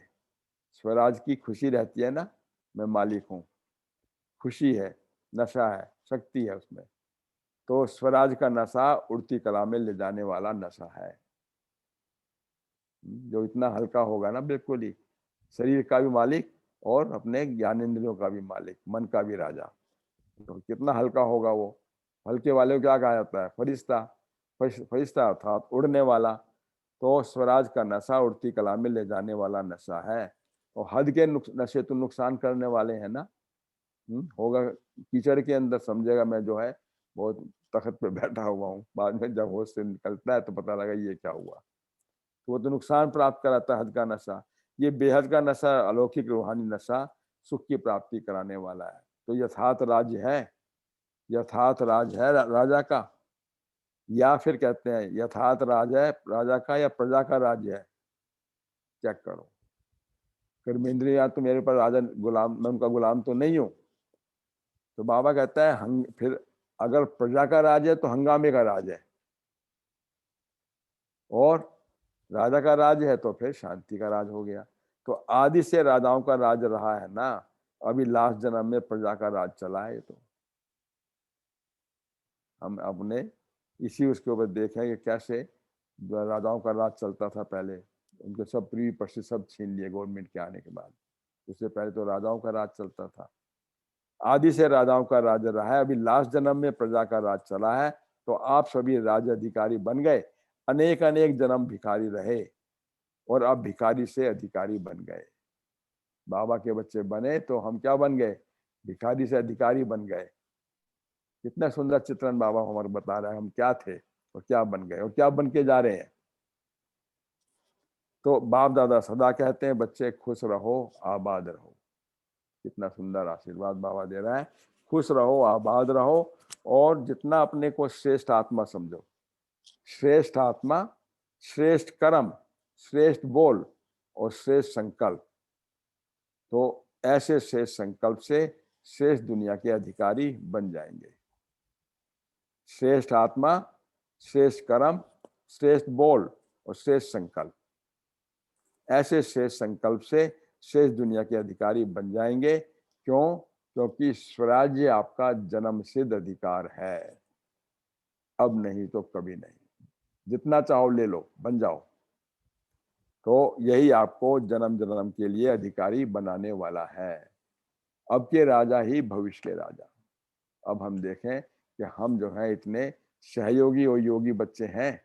स्वराज की खुशी रहती है ना, मैं मालिक हूं, खुशी है, नशा है, शक्ति है उसमें। तो स्वराज का नशा उड़ती कला में ले जाने वाला नशा है, जो इतना हल्का होगा ना, बिल्कुल ही शरीर का भी मालिक और अपने ज्ञानेंद्रियों का भी मालिक, मन का भी राजा। तो कितना हल्का होगा वो। हल्के वाले को क्या कहा जाता है, फरिश्ता। फरिश्ता अर्थात उड़ने वाला। तो स्वराज का नशा उड़ती कला में ले जाने वाला नशा है। और हद के नशे तो नुकसान करने वाले हैं ना। होगा कीचड़ के अंदर, समझेगा मैं जो है बहुत तख्त पे बैठा हुआ हूँ, बाद में जब होश से निकलता है तो पता लगा ये क्या हुआ। तो वो तो नुकसान प्राप्त कराता है हद का नशा। ये बेहद का नशा, अलौकिक रूहानी नशा, सुख की प्राप्ति कराने वाला है। तो यथार्थ राज्य है, यथार्थ राज है राजा का, या फिर कहते हैं यथार्थ राज है राजा का या प्रजा का राज्य है। चेक करो। कर्मेंद्रिया तो मेरे पर राजा गुलाम, मैं उनका गुलाम तो नहीं हूं। तो बाबा कहता है फिर अगर प्रजा का राज है तो हंगामे का राज है, और राजा का राज है तो फिर शांति का राज हो गया। तो आदि से राजाओं का राज रहा है ना, अभी लास्ट जन्म में प्रजा का राज चला है। तो हम अपने इसी उसके ऊपर देखें कि कैसे राजाओं का राज चलता था पहले। उनके सब प्रिय प्रसिद्ध सब छीन लिए गवर्नमेंट के आने के बाद। उससे पहले तो राजाओं का राज चलता था। आदि से राजाओं का राज रहा है, अभी लास्ट जन्म में प्रजा का राज चला है। तो आप सभी राज्य अधिकारी बन गए, अनेक अनेक जन्म भिखारी रहे और अब भिखारी से अधिकारी बन गए। बाबा के बच्चे बने तो हम क्या बन गए? भिखारी से अधिकारी बन गए। कितना सुंदर चित्रण बाबा हमारे बता रहा है, हम क्या थे और क्या बन गए और क्या बन के जा रहे हैं। तो बाप दादा सदा कहते हैं बच्चे खुश रहो आबाद रहो। कितना सुंदर आशीर्वाद बाबा दे रहा है। खुश रहो आबाद रहो और जितना अपने को श्रेष्ठ आत्मा समझो। श्रेष्ठ आत्मा, श्रेष्ठ कर्म, श्रेष्ठ बोल और श्रेष्ठ संकल्प। तो ऐसे श्रेष्ठ संकल्प से श्रेष्ठ दुनिया के अधिकारी बन जाएंगे। श्रेष्ठ आत्मा, श्रेष्ठ कर्म, श्रेष्ठ बोल और श्रेष्ठ संकल्प। ऐसे श्रेष्ठ संकल्प से श्रेष्ठ दुनिया के अधिकारी बन जाएंगे। क्यों? क्योंकि स्वराज्य आपका जन्म सिद्ध अधिकार है, अब नहीं तो कभी नहीं। जितना चाहो ले लो, बन जाओ। तो यही आपको जन्म जन्म के लिए अधिकारी बनाने वाला है। अब के राजा ही भविष्य के राजा। अब हम देखें कि हम जो है इतने सहयोगी और योगी बच्चे हैं,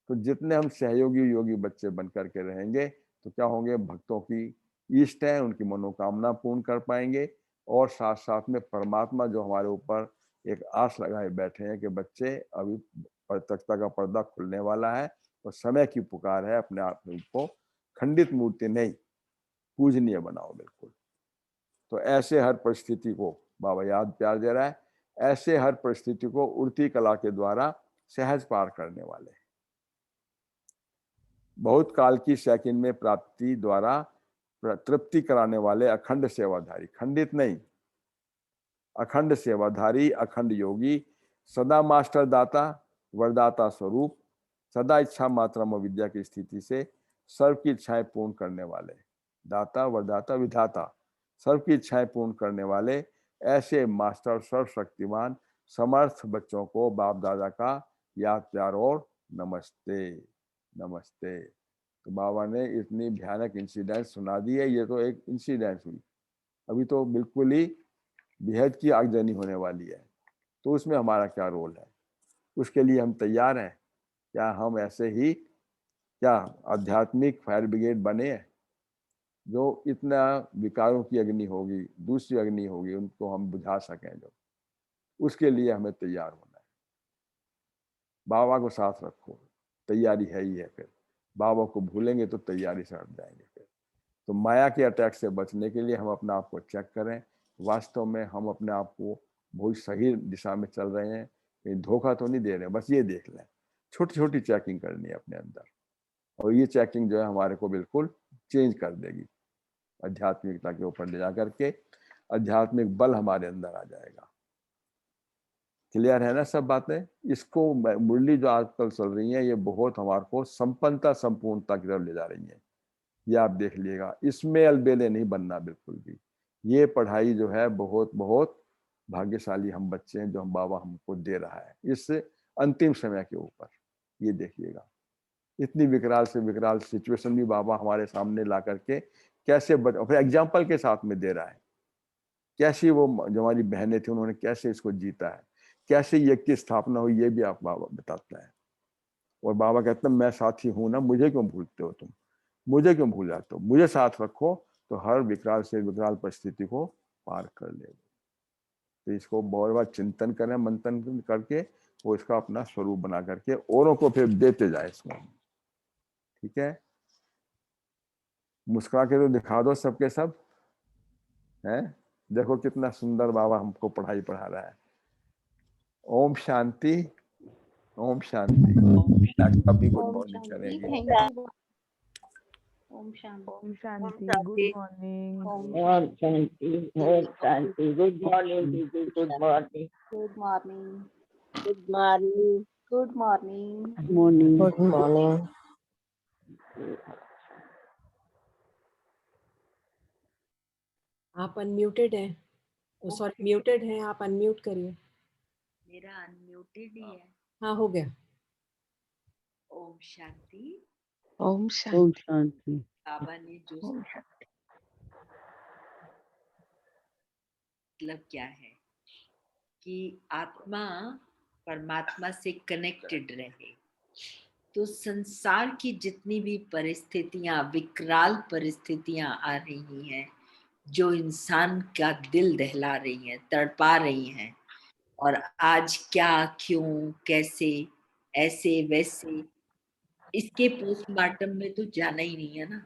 तो जितने हम सहयोगी योगी बच्चे बन करके रहेंगे तो क्या होंगे? भक्तों की इष्ट है, उनकी मनोकामना पूर्ण कर पाएंगे। और साथ साथ में परमात्मा जो हमारे ऊपर एक आस लगाए बैठे हैं कि बच्चे अभी प्रत्यक्षता का पर्दा खुलने वाला है और समय की पुकार है, अपने आप को खंडित मूर्ति नहीं पूजनीय बनाओ। बिल्कुल। तो ऐसे हर परिस्थिति को बाबा याद प्यार दे रहा है, ऐसे हर परिस्थिति को उड़ती कला के द्वारा सहज पार करने वाले, बहुत काल की सेकंड में प्राप्ति द्वारा तृप्ति कराने वाले अखंड सेवाधारी, खंडित नहीं, अखंड सेवाधारी, अखंड योगी, सदा मास्टर दाता, वरदाता स्वरूप, सदा इच्छा मात्रम विद्या की स्थिति से सर्व की इच्छाएं पूर्ण करने वाले, दाता वरदाता विधाता, सर्व की इच्छाएं पूर्ण करने वाले ऐसे मास्टर सर्वशक्तिमान समर्थ बच्चों को बाप दादा का याद प्यार और नमस्ते। नमस्ते। तो बाबा ने इतनी भयानक इंसिडेंट सुना दी है। ये तो एक इंसिडेंट हुई, अभी तो बिल्कुल ही बेहद की आगजनी होने वाली है। तो उसमें हमारा क्या रोल है? उसके लिए हम तैयार हैं क्या? हम ऐसे ही क्या आध्यात्मिक फायर ब्रिगेड बने हैं जो इतना विकारों की अग्नि होगी, दूसरी अग्नि होगी, उनको हम बुझा सकें? जो उसके लिए हमें तैयार होना है। बाबा को साथ रखो, तैयारी है ही है। फिर बाबा को भूलेंगे तो तैयारी से हट जाएंगे। फिर तो माया के अटैक से बचने के लिए हम अपने आप को चेक करें, वास्तव में हम अपने आप को बहुत सही दिशा में चल रहे हैं, कहीं धोखा तो नहीं दे रहे हैं। बस ये देख लें, छोटी छोटी चेकिंग करनी है अपने अंदर, और ये चेकिंग जो है हमारे को बिल्कुल चेंज कर देगी। आध्यात्मिकता के ऊपर ले जा करके आध्यात्मिक बल हमारे अंदर आ जाएगा। क्लियर है ना सब बातें? इसको मुरली जो आजकल चल रही है ये बहुत हमारे को संपन्नता संपूर्णता की तरफ ले जा रही है। ये आप देख लीजिएगा, इसमें अलबेले नहीं बनना बिल्कुल भी। ये पढ़ाई जो है बहुत बहुत भाग्यशाली हम बच्चे हैं जो हम बाबा हमको दे रहा है इस अंतिम समय के ऊपर। ये देखिएगा, इतनी विकराल से विकराल सिचुएशन भी बाबा हमारे सामने ला करके कैसे फिर एग्जाम्पल के साथ में दे रहा है। कैसी वो जो हमारी बहनें थी उन्होंने कैसे इसको जीता है, कैसे ये की स्थापना हुई, ये भी आप बाबा बताता है। और बाबा कहते हैं मैं साथी हूं ना, मुझे क्यों भूलते हो तुम, मुझे क्यों भूल जाते हो, मुझे साथ रखो तो हर विकराल से विकराल परिस्थिति को पार कर ले। तो इसको बहुत बार चिंतन करें, मंथन करके वो इसका अपना स्वरूप बना करके औरों को फिर देते जाए इसको। ठीक है, मुस्कुरा के तो दिखा दो सबके सब है। देखो कितना सुंदर बाबा हमको पढ़ाई पढ़ा रहा है। ओम शांति, ओम शांति। अभी गुड ओम मॉर्निंग शांति। करेंगे। Thank you. ओम शांति। ओम शांति, गुड शांति। मॉर्निंग। ओम ओम शांति, ओम शांति। गुड मॉर्निंग दीदी, good morning. Good morning. Good morning. Good morning. Morning. Good morning. आप अनम्यूटेड हैं, सॉरी म्यूटेड हैं, आप अनम्यूट करिए। मेरा अनम्यूटेड ही है। हाँ, हो गया। ओम शांति। ओम ओम शांति। शांति। बाबा ने जो मतलब क्या है कि आत्मा परमात्मा से कनेक्टेड रहे, तो संसार की जितनी भी परिस्थितियां, विकराल परिस्थितियां आ रही हैं, जो इंसान का दिल दहला रही हैं, तड़पा रही हैं, और आज क्या, क्यों, कैसे, ऐसे वैसे, इसके पोस्टमार्टम में तो जाना ही नहीं है ना,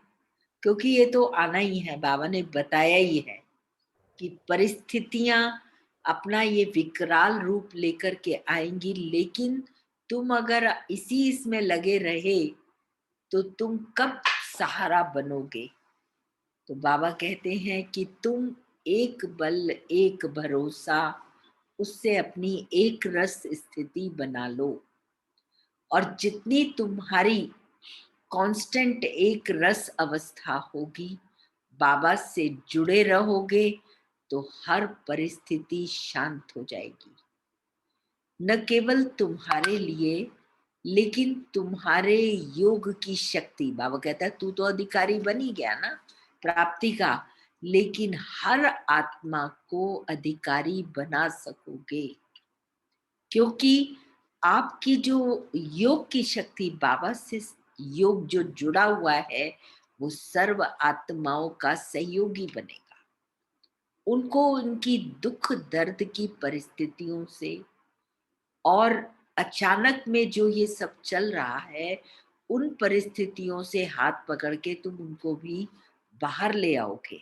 क्योंकि ये तो आना ही है। बाबा ने बताया ही है कि परिस्थितियां अपना ये विकराल रूप लेकर के आएंगी, लेकिन तुम अगर इसी इसमें लगे रहे तो तुम कब सहारा बनोगे। तो बाबा कहते हैं कि तुम एक बल एक भरोसा, उससे अपनी एक रस स्थिति बना लो, और जितनी तुम्हारी कांस्टेंट एक रस अवस्था होगी, बाबा से जुड़े रहोगे, तो हर परिस्थिति शांत हो जाएगी। न केवल तुम्हारे लिए, लेकिन तुम्हारे योग की शक्ति। बाबा कहता है तू तो अधिकारी बन ही गया ना प्राप्ति का, लेकिन हर आत्मा को अधिकारी बना सकोगे, क्योंकि आपकी जो योग की शक्ति, बाबा से योग जो जुड़ा हुआ है, वो सर्व आत्माओं का सहयोगी बनेगा। उनको उनकी दुख दर्द की परिस्थितियों से और अचानक में जो ये सब चल रहा है, उन परिस्थितियों से हाथ पकड़ के तुम उनको भी बाहर ले आओगे।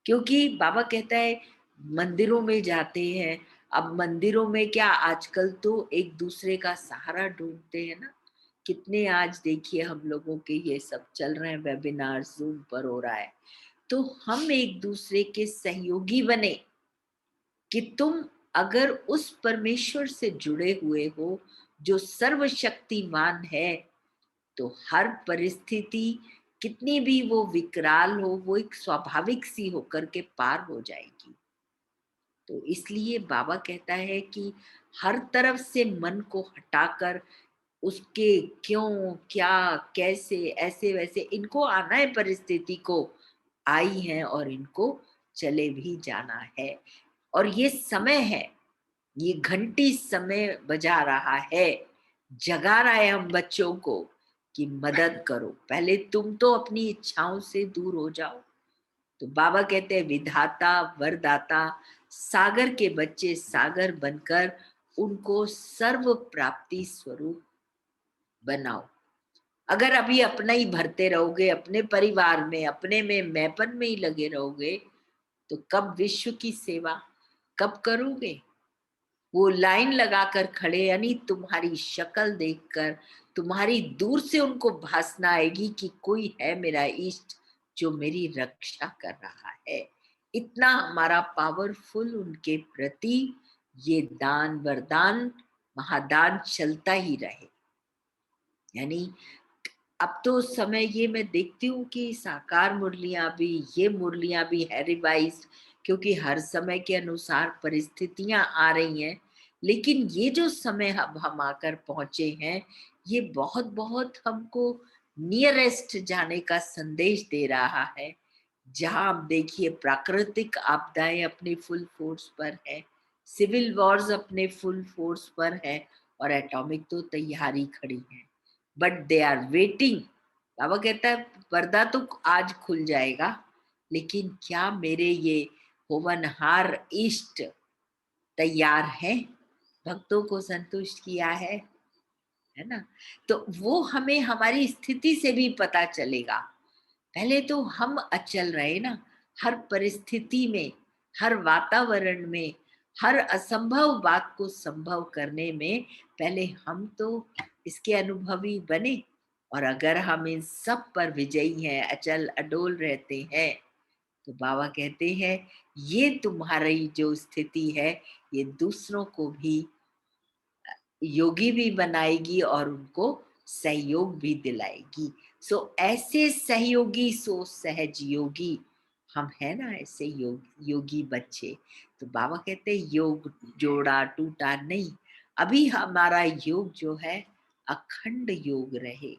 क्योंकि बाबा कहता है मंदिरों में जाते हैं, अब मंदिरों में क्या आजकल तो एक दूसरे का सहारा ढूंढते हैं ना। कितने आज देखिए हम लोगों के ये सब चल रहे हैं, वेबिनार जूम पर हो रहा है, तो हम एक दूसरे के सहयोगी बने कि तुम अगर उस परमेश्वर से जुड़े हुए हो जो सर्वशक्तिमान है, तो हर परिस्थिति कितनी भी वो विकराल हो, वो एक स्वाभाविक सी होकर के पार हो जाएगी। तो इसलिए बाबा कहता है कि हर तरफ से मन को हटाकर उसके क्यों, क्या, कैसे, ऐसे वैसे, इनको आना है, परिस्थिति को आई है और इनको चले भी जाना है। और ये समय है, ये घंटी समय बजा रहा है, जगा रहा है हम बच्चों को कि मदद करो। पहले तुम तो अपनी इच्छाओं से दूर हो जाओ। तो बाबा कहते हैं विधाता वरदाता, सागर के बच्चे सागर बनकर उनको सर्व प्राप्ति स्वरूप बनाओ। अगर अभी अपना ही भरते रहोगे, अपने परिवार में, अपने में, मैपन में ही लगे रहोगे, तो कब विश्व की सेवा कब करोगे। वो लाइन लगाकर खड़े, यानी तुम्हारी शक्ल देखकर तुम्हारी दूर से उनको भासना आएगी कि कोई है मेरा इष्ट जो मेरी रक्षा कर रहा है। इतना हमारा पावरफुल उनके प्रति ये दान वरदान महादान चलता ही रहे। यानी अब तो उस समय ये मैं देखती हूँ कि साकार मुरलियां भी, ये मुरलियां भी है रिवाइज्ड, क्योंकि हर समय के अनुसार परिस्थितियां आ रही हैं। लेकिन ये जो समय अब हम आकर पहुंचे हैं, ये बहुत बहुत हमको नियरेस्ट जाने का संदेश दे रहा है। जहां आप देखिए प्राकृतिक आपदाएं अपने फुल फोर्स पर है, सिविल वॉर्स अपने फुल फोर्स पर है, और एटॉमिक तो तैयारी खड़ी है, बट दे आर वेटिंग। बाबा कहता है पर्दा तो आज खुल जाएगा, लेकिन क्या मेरे ये होवनहार इष्ट तैयार हैं, भक्तों को संतुष्ट किया है ना? तो वो हमें हमारी स्थिति से भी पता चलेगा। पहले तो हम अचल रहे ना, हर परिस्थिति में, हर वातावरण में, हर असंभव बात को संभव करने में पहले हम तो इसके अनुभवी बने। और अगर हम इन सब पर विजयी हैं, अचल अडोल रहते हैं, तो बाबा कहते हैं ये तुम्हारी जो स्थिति है ये दूसरों को भी योगी भी बनाएगी और उनको सहयोग भी दिलाएगी। सो ऐसे सहयोगी, सो सहज योगी हम है ना, ऐसे योगी बच्चे। तो बाबा कहते हैं योग जोड़ा टूटा नहीं, अभी हमारा योग जो है अखंड योग रहे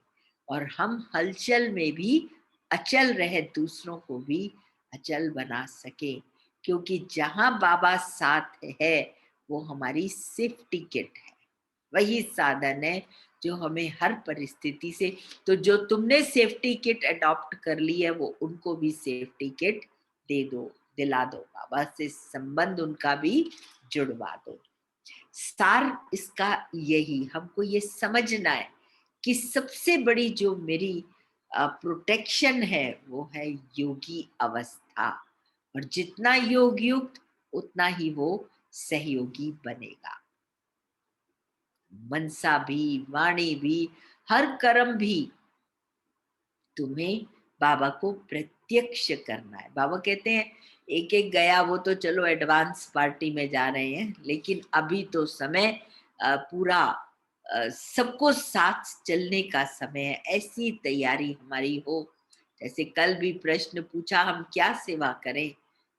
और हम हलचल में भी अचल रहे, दूसरों को भी अचल बना सके। क्योंकि जहां बाबा साथ है वो हमारी सेफ्टी किट है, वही साधन है जो हमें हर परिस्थिति से, तो जो तुमने सेफ्टी किट अडॉप्ट कर ली है वो उनको भी सेफ्टी किट दे दो, दिला दो, बाबा से संबंध उनका भी जुड़वा दो। सार इसका यही हमको ये समझना है कि सबसे बड़ी जो मेरी प्रोटेक्शन है वो है योगी अवस्था, और जितना योग युक्त उतना ही वो सहयोगी बनेगा। मनसा भी, वाणी भी, हर कर्म भी तुम्हें बाबा को प्रत्यक्ष करना है। बाबा कहते हैं एक एक गया वो तो चलो एडवांस पार्टी में जा रहे हैं, लेकिन अभी तो समय पूरा सबको साथ चलने का समय है। ऐसी तैयारी हमारी हो। जैसे कल भी प्रश्न पूछा हम क्या सेवा करें,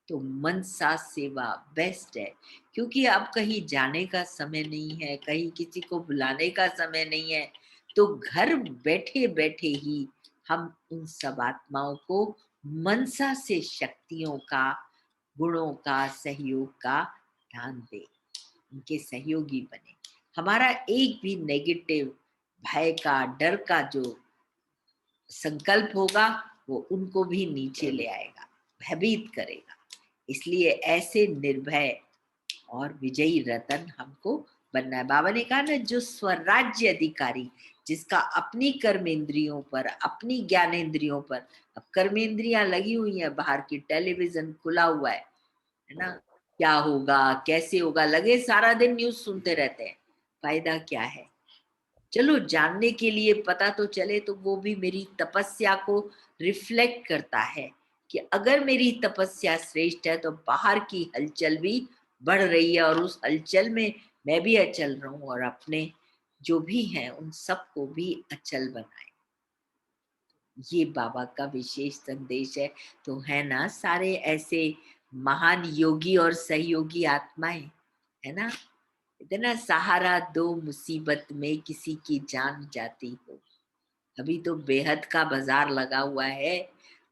तो मनसा सेवा बेस्ट है, क्योंकि अब कहीं जाने का समय नहीं है, कहीं किसी को बुलाने का समय नहीं है, तो घर बैठे बैठे ही हम उन सब आत्माओं को मनसा से शक्तियों का, गुणों का, सहयोग का ध्यान दे, उनके सहयोगी बने। हमारा एक भी नेगेटिव भय का, डर का जो संकल्प होगा वो उनको भी नीचे ले आएगा, भयभीत करेगा। इसलिए ऐसे निर्भय और विजयी रतन हमको बनना है। बाबा ने कहा ना, जो स्वराज्य अधिकारी, जिसका अपनी कर्मेंद्रियों पर, अपनी ज्ञानेंद्रियों पर, अब कर्मेंद्रियां लगी हुई हैं, बाहर की टेलीविजन खुला हुआ है ना, क्या होगा कैसे होगा, लगे सारा दिन न्यूज सुनते रहते हैं, फायदा क्या है? चलो जानने के लिए पता तो चले, तो वो भी मेरी तपस्या को रिफ्लेक्ट करता है कि अगर मेरी तपस्या श्रेष्ठ है तो बाहर की हलचल भी बढ़ रही है, और उस हलचल में मैं भी अचल रहूं और अपने जो भी हैं उन सबको भी अचल बनाए। ये बाबा का विशेष संदेश है। तो है ना, सारे ऐसे महान योगी और सहयोगी आत्माएं, है ना, इतना सहारा दो मुसीबत में किसी की जान जाती हो। अभी तो बेहद का बाजार लगा हुआ है।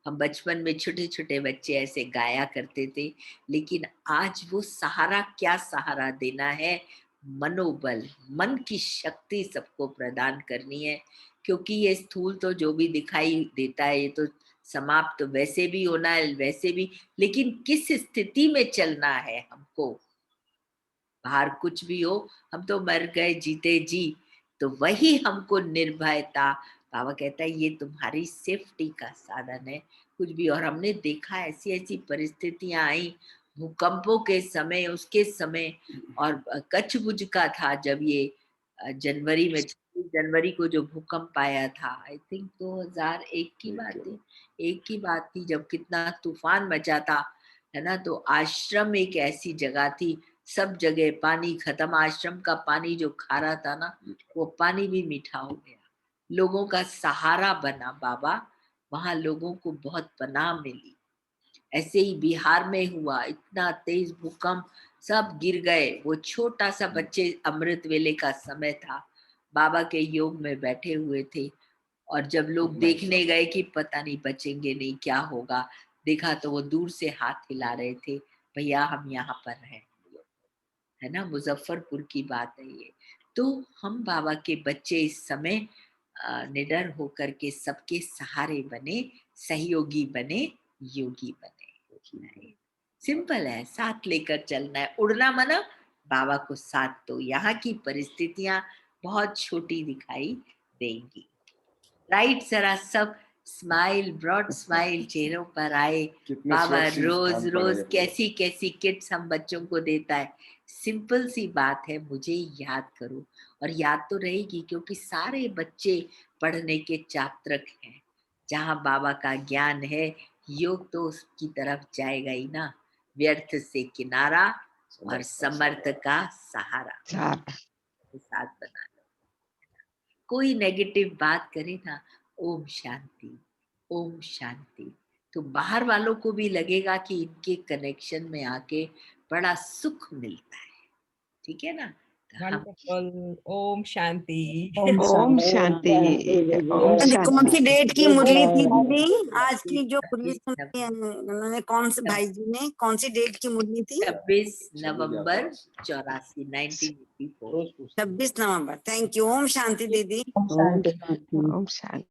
हम बचपन में छोटे छोटे बच्चे ऐसे गाया करते थे, लेकिन आज वो सहारा क्या सहारा देना है, मनोबल, मन की शक्ति सबको प्रदान करनी है। क्योंकि ये स्थूल तो जो भी दिखाई देता है ये तो समाप्त तो वैसे भी होना है, वैसे भी, लेकिन किस स्थिति में चलना है हमको, बाहर कुछ भी हो, हम तो मर गए जीते जी, तो वही हमको निर्भयता, बाबा कहता है ये तुम्हारी सेफ्टी का साधन है कुछ भी। और हमने देखा ऐसी ऐसी परिस्थितियां आई भूकंपों के समय, उसके समय, और कच्छ भुज का था जब ये जनवरी में, 26 जनवरी को जो भूकंप आया था, आई थिंक 2001 की बात थी, एक की बात थी, जब कितना तूफान मचा था, है ना। तो आश्रम एक ऐसी जगह थी, सब जगह पानी खत्म, आश्रम का पानी जो खारा था ना, वो पानी भी मीठा हो गया, लोगों का सहारा बना बाबा, वहां लोगों को बहुत पनाह मिली। ऐसे ही बिहार में हुआ, इतना तेज भूकंप, सब गिर गए। वो छोटा सा बच्चे, अमृत वेले का समय था, बाबा के योग में बैठे हुए थे, और जब लोग देखने गए कि पता नहीं बचेंगे नहीं क्या होगा, देखा तो वो दूर से हाथ हिला रहे थे, भैया हम यहाँ पर हैं, है ना। मुजफ्फरपुर की बात है ये। तो हम बाबा के बच्चे इस समय निडर होकर के सबके सहारे बने, सहयोगी बने, योगी बने। सिंपल है, साथ लेकर चलना है। उड़ना मना बाबा को साथ दो। यहाँ की परिस्थितियां बहुत छोटी दिखाई देंगी। राइट, जरा सब स्माइल, ब्रॉड स्माइल चेहरों पर आए। बाबा रोज रोज कैसी कैसी किट्स हम बच्चों को देता है। सिंपल सी बात है, मुझे याद करो, और याद तो रहेगी क्योंकि सारे बच्चे पढ़ने के चात्रक हैं। जहाँ बाबा का ज्ञान है, योग तो उसकी तरफ जाएगा ही ना। व्यर्थ से किनारा और समर्थ का सहारा साथ बना लो। कोई नेगेटिव बात करे ना, ओम शांति, ओम शांति, तो बाहर वालों को भी लगेगा कि इनके कनेक्शन में आके बड़ा सुख मिलता है। ठीक है ना? तो हम वंडरफुल। ओम शांति। ओम शांति। ओम जी, कौन सी शांति। डेट की मुरली थी दीदी? आज की जो मुरली 26 सुनी उन्होंने, कौन से भाई जी ने, कौन सी डेट की मुरली थी? 26 नवंबर 84, 1984। 26 नवंबर। Thank you. ओम शांति दीदी। ओम शांति।